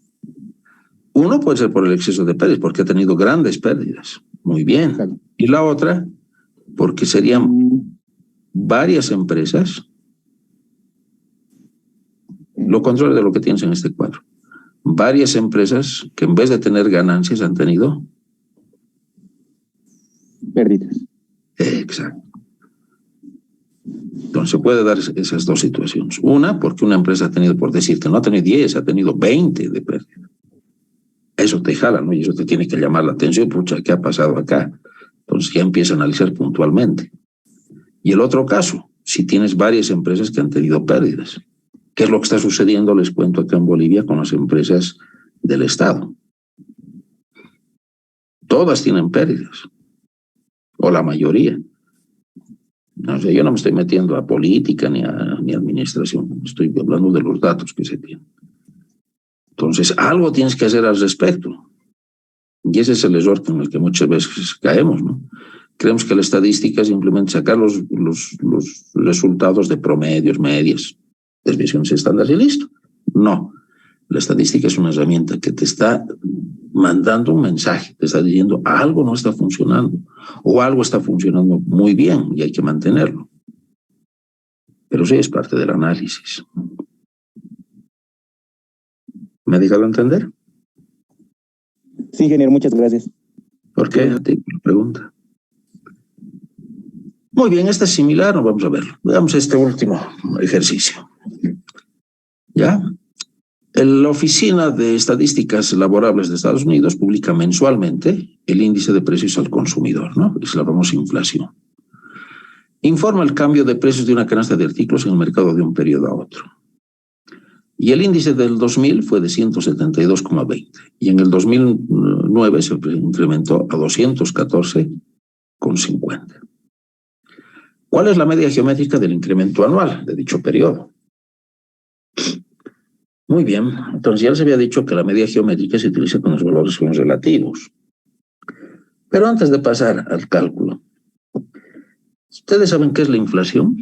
Speaker 1: Uno puede ser por el exceso de pérdidas, porque ha tenido grandes pérdidas. Muy bien.
Speaker 2: Claro.
Speaker 1: Y la otra, porque serían varias empresas, lo contrario de lo que tienes en este cuadro. Varias empresas que en vez de tener ganancias han tenido
Speaker 2: pérdidas.
Speaker 1: Exacto. Entonces se puede dar esas dos situaciones. Una, porque una empresa ha tenido, por decirte, no ha tenido 10, ha tenido 20 de pérdida. Eso te jala, ¿no? Y eso te tiene que llamar la atención. Pucha, ¿qué ha pasado acá? Entonces ya empieza a analizar puntualmente. Y el otro caso, si tienes varias empresas que han tenido pérdidas. ¿Qué es lo que está sucediendo? Les cuento acá en Bolivia con las empresas del Estado. Todas tienen pérdidas. O la mayoría. No sé, yo no me estoy metiendo a política ni a administración. Estoy hablando de los datos que se tienen. Entonces, algo tienes que hacer al respecto. Y ese es el error en el que muchas veces caemos, ¿no? Creemos que la estadística es simplemente sacar los resultados de promedios, medias, desviaciones estándares y listo. No. La estadística es una herramienta que te está mandando un mensaje, te está diciendo algo no está funcionando o algo está funcionando muy bien y hay que mantenerlo. Pero sí es parte del análisis. ¿Me ha dejado entender?
Speaker 2: Sí, ingeniero, muchas gracias.
Speaker 1: ¿Por qué? A ti me pregunta. Muy bien, esta es similar, vamos a verlo. Veamos este último ejercicio. ¿Ya? La Oficina de Estadísticas Laborables de Estados Unidos publica mensualmente el índice de precios al consumidor, ¿no? Es la famosa inflación. Informa el cambio de precios de una canasta de artículos en el mercado de un periodo a otro. Y el índice del 2000 fue de 172,20 y en el 2009 se incrementó a 214,50. ¿Cuál es la media geométrica del incremento anual de dicho periodo? Muy bien, entonces ya les había dicho que la media geométrica se utiliza con los valores relativos. Pero antes de pasar al cálculo, ¿ustedes saben qué es la inflación?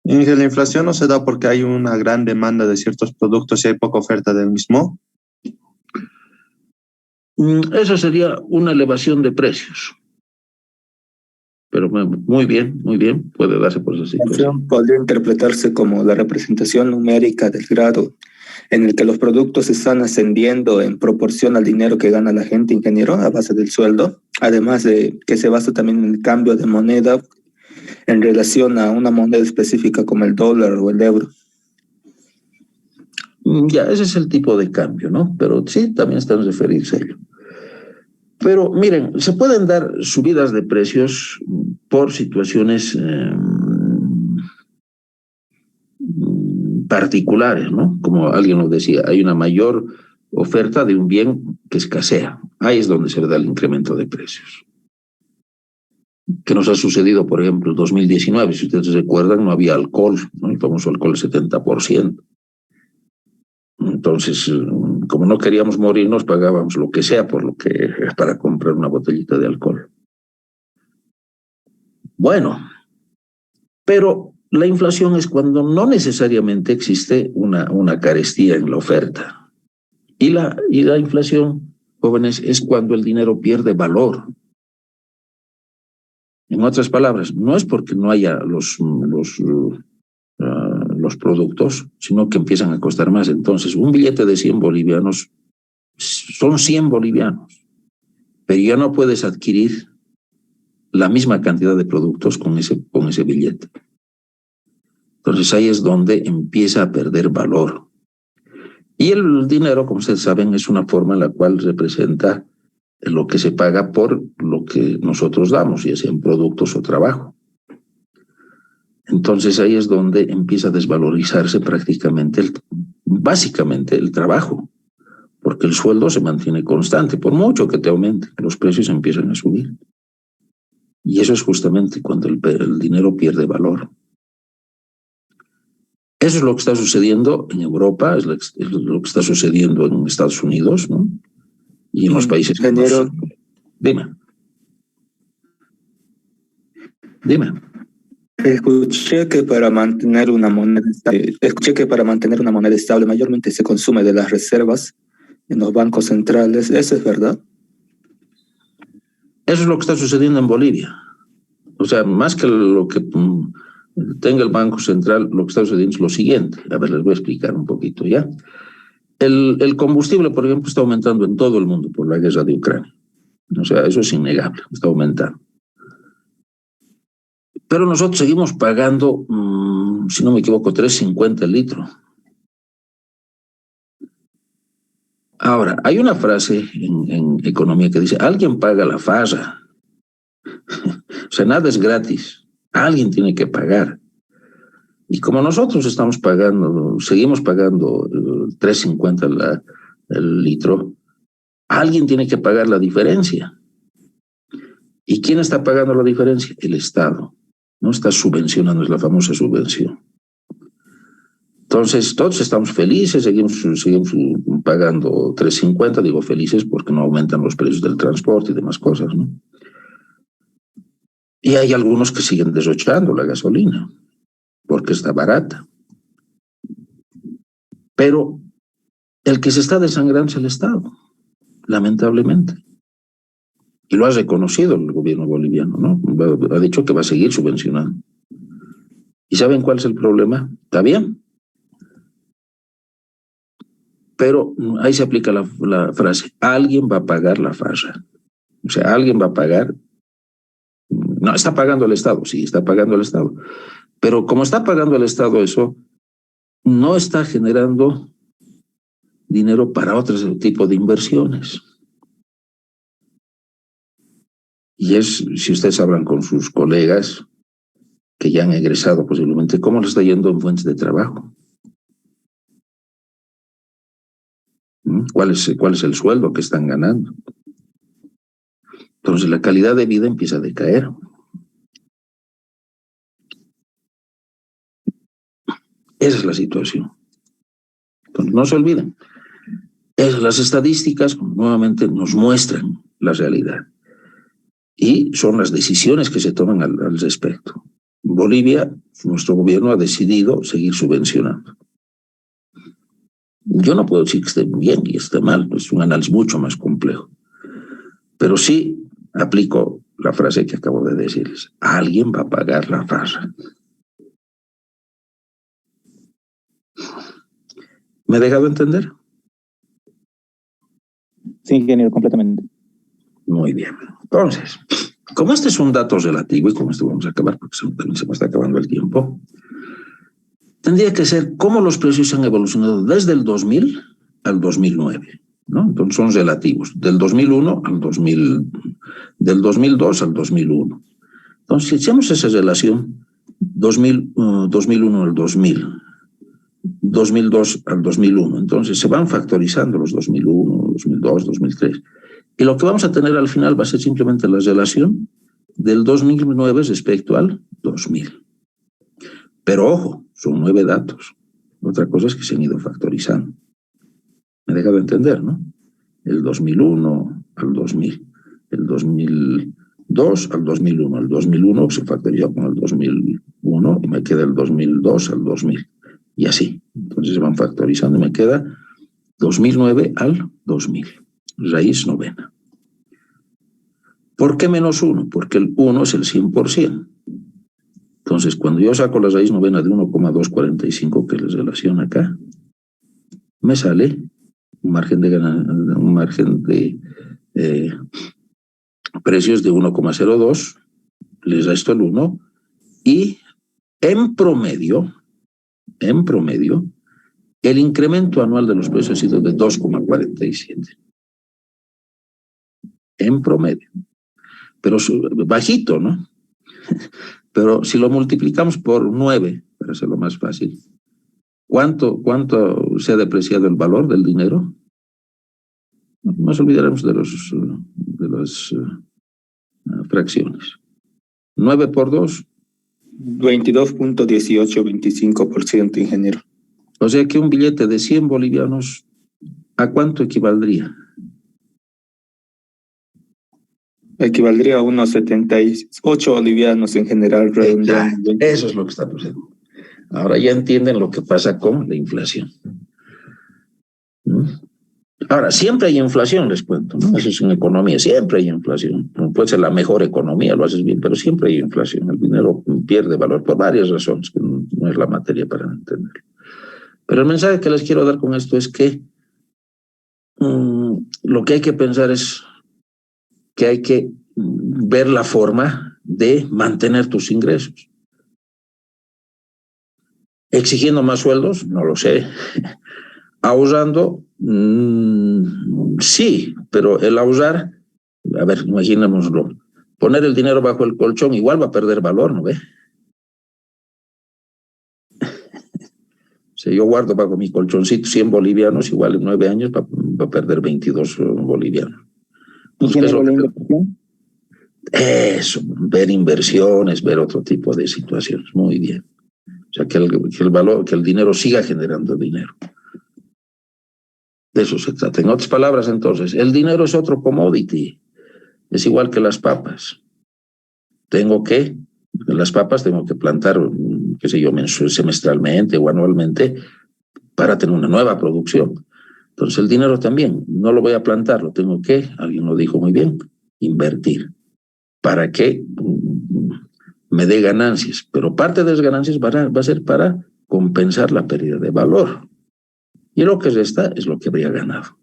Speaker 3: La inflación no se da porque hay una gran demanda de ciertos productos y hay poca oferta del mismo.
Speaker 1: Eso sería una elevación de precios. Pero muy bien, puede darse por esa situación.
Speaker 5: Podría interpretarse como la representación numérica del grado en el que los productos están ascendiendo en proporción al dinero que gana la gente, ingeniero, a base del sueldo, además de que se basa también en el cambio de moneda en relación a una moneda específica como el dólar o el euro.
Speaker 1: Ya, ese es el tipo de cambio, ¿no? Pero sí, también están referirse a ello. Pero miren, se pueden dar subidas de precios por situaciones particulares, ¿no? Como alguien lo decía, hay una mayor oferta de un bien que escasea. Ahí es donde se da el incremento de precios. ¿Qué nos ha sucedido, por ejemplo, en 2019? Si ustedes recuerdan, no había alcohol, ¿no? El famoso alcohol 70%. Entonces, como no queríamos morirnos, pagábamos lo que sea para comprar una botellita de alcohol. Bueno, pero la inflación es cuando no necesariamente existe una carestía en la oferta. Y la inflación, jóvenes, es cuando el dinero pierde valor. En otras palabras, no es porque no haya los productos, sino que empiezan a costar más. Entonces, un billete de 100 bolivianos son 100 bolivianos, pero ya no puedes adquirir la misma cantidad de productos con ese billete. Entonces, ahí es donde empieza a perder valor. Y el dinero, como ustedes saben, es una forma en la cual representa lo que se paga por lo que nosotros damos, ya sean productos o trabajo. Entonces ahí es donde empieza a desvalorizarse básicamente el trabajo, porque el sueldo se mantiene constante, por mucho que te aumente, los precios empiezan a subir. Y eso es justamente cuando el dinero pierde valor. Eso es lo que está sucediendo en Europa, es lo que está sucediendo en Estados Unidos, ¿no? Y en los países.
Speaker 5: Ingeniero.
Speaker 1: Dime.
Speaker 5: Escuché que para mantener una moneda estable mayormente se consume de las reservas en los bancos centrales. ¿Eso es verdad?
Speaker 1: Eso es lo que está sucediendo en Bolivia. O sea, más que lo que tenga el Banco Central, lo que está sucediendo es lo siguiente. A ver, les voy a explicar un poquito, ¿ya? El combustible, por ejemplo, está aumentando en todo el mundo por la guerra de Ucrania. O sea, eso es innegable, está aumentando. Pero nosotros seguimos pagando, si no me equivoco, 3.50 el litro. Ahora, hay una frase en economía que dice, alguien paga la farra. O sea, nada es gratis. Alguien tiene que pagar. Y como nosotros estamos pagando, seguimos pagando 3.50 el litro, alguien tiene que pagar la diferencia. ¿Y quién está pagando la diferencia? El Estado. No está subvencionando, es la famosa subvención. Entonces, todos estamos felices, seguimos pagando 3.50, digo felices porque no aumentan los precios del transporte y demás cosas, ¿no? Y hay algunos que siguen desochando la gasolina porque está barata. Pero el que se está desangrando es el Estado, lamentablemente. Y lo ha reconocido el gobierno boliviano, ¿no? Ha dicho que va a seguir subvencionando. ¿Y saben cuál es el problema? Está bien. Pero ahí se aplica la frase, alguien va a pagar la farra. O sea, alguien va a pagar. No, está pagando el Estado, sí, está pagando el Estado. Pero como está pagando el Estado eso, no está generando dinero para otro tipo de inversiones. Y si ustedes hablan con sus colegas que ya han egresado posiblemente, ¿cómo les está yendo en fuentes de trabajo? ¿Cuál es el sueldo que están ganando? Entonces la calidad de vida empieza a decaer. Esa es la situación. Entonces, no se olviden. Las estadísticas nuevamente nos muestran la realidad. Y son las decisiones que se toman al respecto. En Bolivia, nuestro gobierno ha decidido seguir subvencionando. Yo no puedo decir que esté bien y esté mal, es un análisis mucho más complejo. Pero sí aplico la frase que acabo de decirles. Alguien va a pagar la farra. ¿Me he dejado entender?
Speaker 2: Sí, ingeniero, completamente.
Speaker 1: Muy bien. Entonces, como este es un dato relativo, y con esto vamos a acabar porque también se me está acabando el tiempo, tendría que ser cómo los precios han evolucionado desde el 2000 al 2009, ¿no? Entonces son relativos, del 2001 al 2000, del 2002 al 2001. Entonces, si echamos esa relación, 2001 al 2000, 2002 al 2001, entonces se van factorizando los 2001, 2002, 2003. Y lo que vamos a tener al final va a ser simplemente la relación del 2009 respecto al 2000. Pero ojo, son 9 datos. Otra cosa es que se han ido factorizando. Me he dejado entender, ¿no? El 2001 al 2000, el 2002 al 2001, el 2001 se factorizó con el 2001 y me queda el 2002 al 2000. Y así. Entonces se van factorizando y me queda 2009 al 2000. Raíz novena. ¿Por qué menos 1? Porque el 1 es el 100%. Entonces, cuando yo saco la raíz novena de 1,245, que es la relación acá, me sale un margen de precios de 1,02, les resto el 1, y en promedio, el incremento anual de los precios ha sido de 2,47. En promedio. Pero bajito, ¿no? Pero si lo multiplicamos por 9, para hacerlo más fácil, ¿cuánto se ha depreciado el valor del dinero? No nos olvidaremos de las fracciones. 9 por 2.
Speaker 5: 22.1825%, ingeniero.
Speaker 1: O sea que un billete de 100 bolivianos, ¿a cuánto equivaldría?
Speaker 5: Equivaldría a unos 78 bolivianos en general, redondeando.
Speaker 1: Eso es lo que está pasando. Ahora ya entienden lo que pasa con la inflación. Ahora, siempre hay inflación, les cuento, ¿no? Eso es en economía, siempre hay inflación. No puede ser la mejor economía, lo haces bien, pero siempre hay inflación. El dinero pierde valor por varias razones, que no es la materia para entenderlo. Pero el mensaje que les quiero dar con esto es que lo que hay que pensar es que hay que ver la forma de mantener tus ingresos. Exigiendo más sueldos, no lo sé. Ahorrando, sí, pero el ahorrar, a ver, imaginémoslo, poner el dinero bajo el colchón igual va a perder valor, ¿no ve? Si yo guardo bajo mi colchoncito 100 bolivianos, igual en 9 años va a perder 22 bolivianos.
Speaker 2: ¿Y generó la inversión?
Speaker 1: Eso, ver inversiones, ver otro tipo de situaciones, muy bien. O sea, que el dinero siga generando dinero. De eso se trata. En otras palabras, entonces, el dinero es otro commodity. Es igual que las papas. Las papas tengo que plantar, qué sé yo, semestralmente o anualmente para tener una nueva producción. Entonces, el dinero también, no lo voy a plantar, lo tengo que, alguien lo dijo muy bien, invertir. Para que me dé ganancias, pero parte de las ganancias va a ser para compensar la pérdida de valor. Y lo que resta es lo que habría ganado.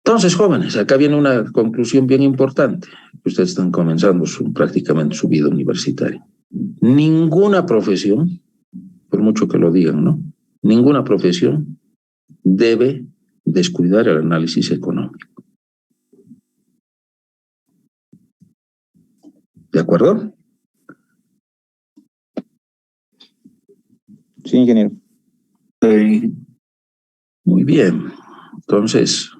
Speaker 1: Entonces, jóvenes, acá viene una conclusión bien importante. Ustedes están comenzando prácticamente su vida universitaria. Ninguna profesión, por mucho que lo digan, ¿no? Ninguna profesión debe descuidar el análisis económico. ¿De acuerdo?
Speaker 2: Sí, ingeniero.
Speaker 1: Muy bien. Entonces,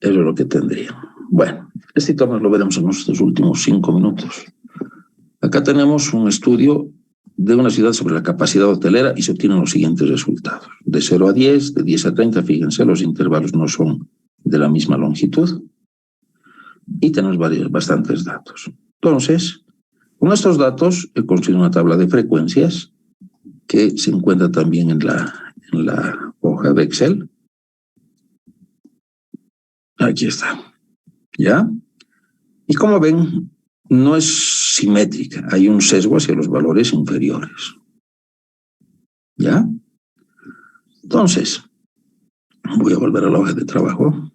Speaker 1: eso es lo que tendría. Bueno, este tema lo veremos en nuestros últimos 5 minutos. Acá tenemos un estudio de una ciudad sobre la capacidad hotelera y se obtienen los siguientes resultados. De 0 a 10, de 10 a 30, fíjense, los intervalos no son de la misma longitud. Y tenemos bastantes datos. Entonces, con estos datos he construido una tabla de frecuencias que se encuentra también en la hoja de Excel. Aquí está. ¿Ya? Y como ven, no es simétrica. Hay un sesgo hacia los valores inferiores. ¿Ya? Entonces, voy a volver a la hoja de trabajo.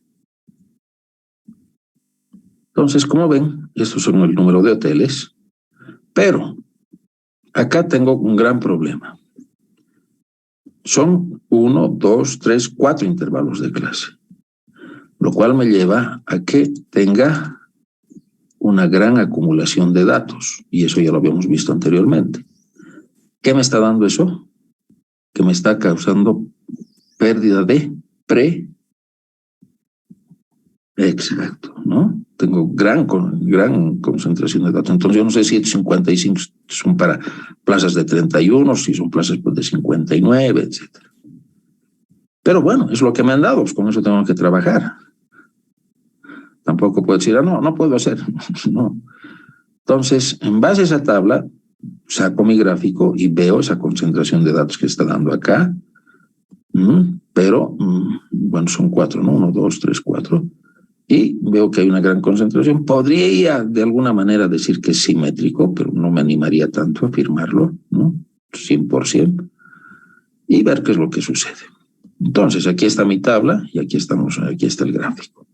Speaker 1: Entonces, como ven, estos son el número de hoteles. Pero acá tengo un gran problema. Son 1, 2, 3, 4 intervalos de clase. Lo cual me lleva a que tenga una gran acumulación de datos, y eso ya lo habíamos visto anteriormente. ¿Qué me está dando eso? Que me está causando pérdida de exacto, ¿no? Tengo gran concentración de datos. Entonces yo no sé si 55 son para plazas de 31, si son plazas de 59, etc. Pero bueno, es lo que me han dado, pues con eso tengo que trabajar. Tampoco puedo decir, no puedo hacer. No. Entonces, en base a esa tabla, saco mi gráfico y veo esa concentración de datos que está dando acá. Pero, bueno, son 4, ¿no? 1, 2, 3, 4. Y veo que hay una gran concentración. Podría de alguna manera decir que es simétrico, pero no me animaría tanto a afirmarlo, ¿no? 100%. Y ver qué es lo que sucede. Entonces, aquí está mi tabla y aquí está el gráfico.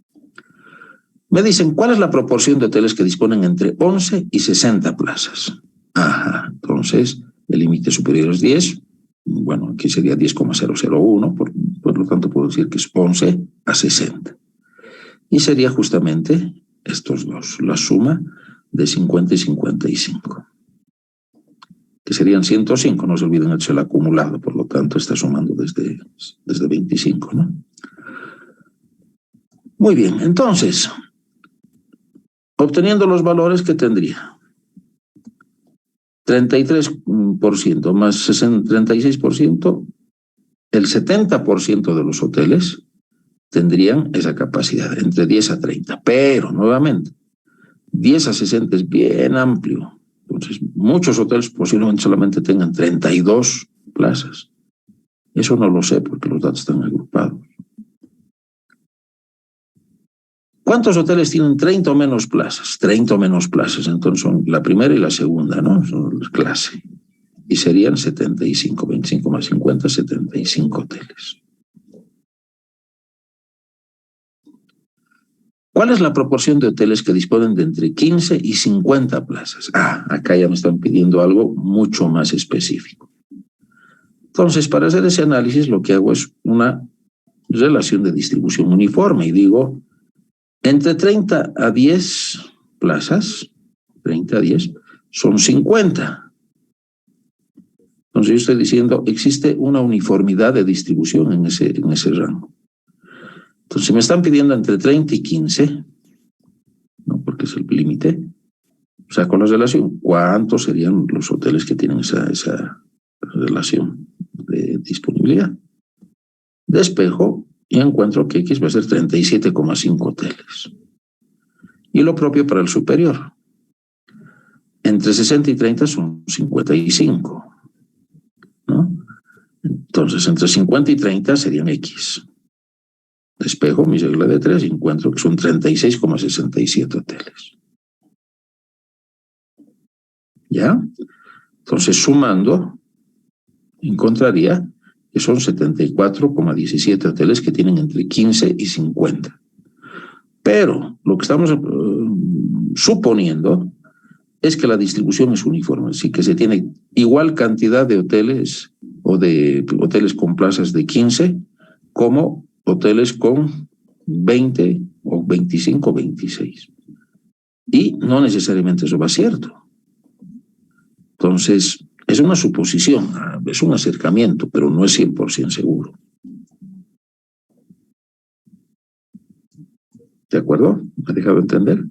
Speaker 1: Me dicen, ¿cuál es la proporción de hoteles que disponen entre 11 y 60 plazas? Ajá, entonces, el límite superior es 10. Bueno, aquí sería 10,001, por lo tanto puedo decir que es 11 a 60. Y sería justamente estos dos, la suma de 50 y 55. Que serían 105, no se olviden, es el acumulado, por lo tanto está sumando desde 25, ¿no? Muy bien, entonces, obteniendo los valores que tendría, 33% más 36%, el 70% de los hoteles tendrían esa capacidad, entre 10 a 30. Pero, nuevamente, 10 a 60 es bien amplio. Entonces, muchos hoteles posiblemente solamente tengan 32 plazas. Eso no lo sé porque los datos están agrupados. ¿Cuántos hoteles tienen 30 o menos plazas? 30 o menos plazas, entonces son la primera y la segunda, ¿no? Son la clase. Y serían 75, 25 más 50, 75 hoteles. ¿Cuál es la proporción de hoteles que disponen de entre 15 y 50 plazas? Acá ya me están pidiendo algo mucho más específico. Entonces, para hacer ese análisis, lo que hago es una relación de distribución uniforme y digo, entre 30 a 10 plazas, 30 a 10, son 50. Entonces, yo estoy diciendo, existe una uniformidad de distribución en ese rango. Entonces, si me están pidiendo entre 30 y 15, ¿no? Porque es el límite, saco la relación. ¿Cuántos serían los hoteles que tienen esa relación de disponibilidad? Despejo y encuentro que X va a ser 37,5 hoteles. Y lo propio para el superior. Entre 60 y 30 son 55, ¿no? Entonces, entre 50 y 30 serían X. Despejo mi regla de 3 y encuentro que son 36,67 hoteles. ¿Ya? Entonces, sumando, encontraría que son 74,17 hoteles que tienen entre 15 y 50. Pero lo que estamos suponiendo es que la distribución es uniforme, así que se tiene igual cantidad de hoteles o de hoteles con plazas de 15 como hoteles con 20 o 25 o 26. Y no necesariamente eso va cierto. Entonces, es una suposición, es un acercamiento, pero no es 100% seguro. ¿De acuerdo? ¿Me ha dejado entender?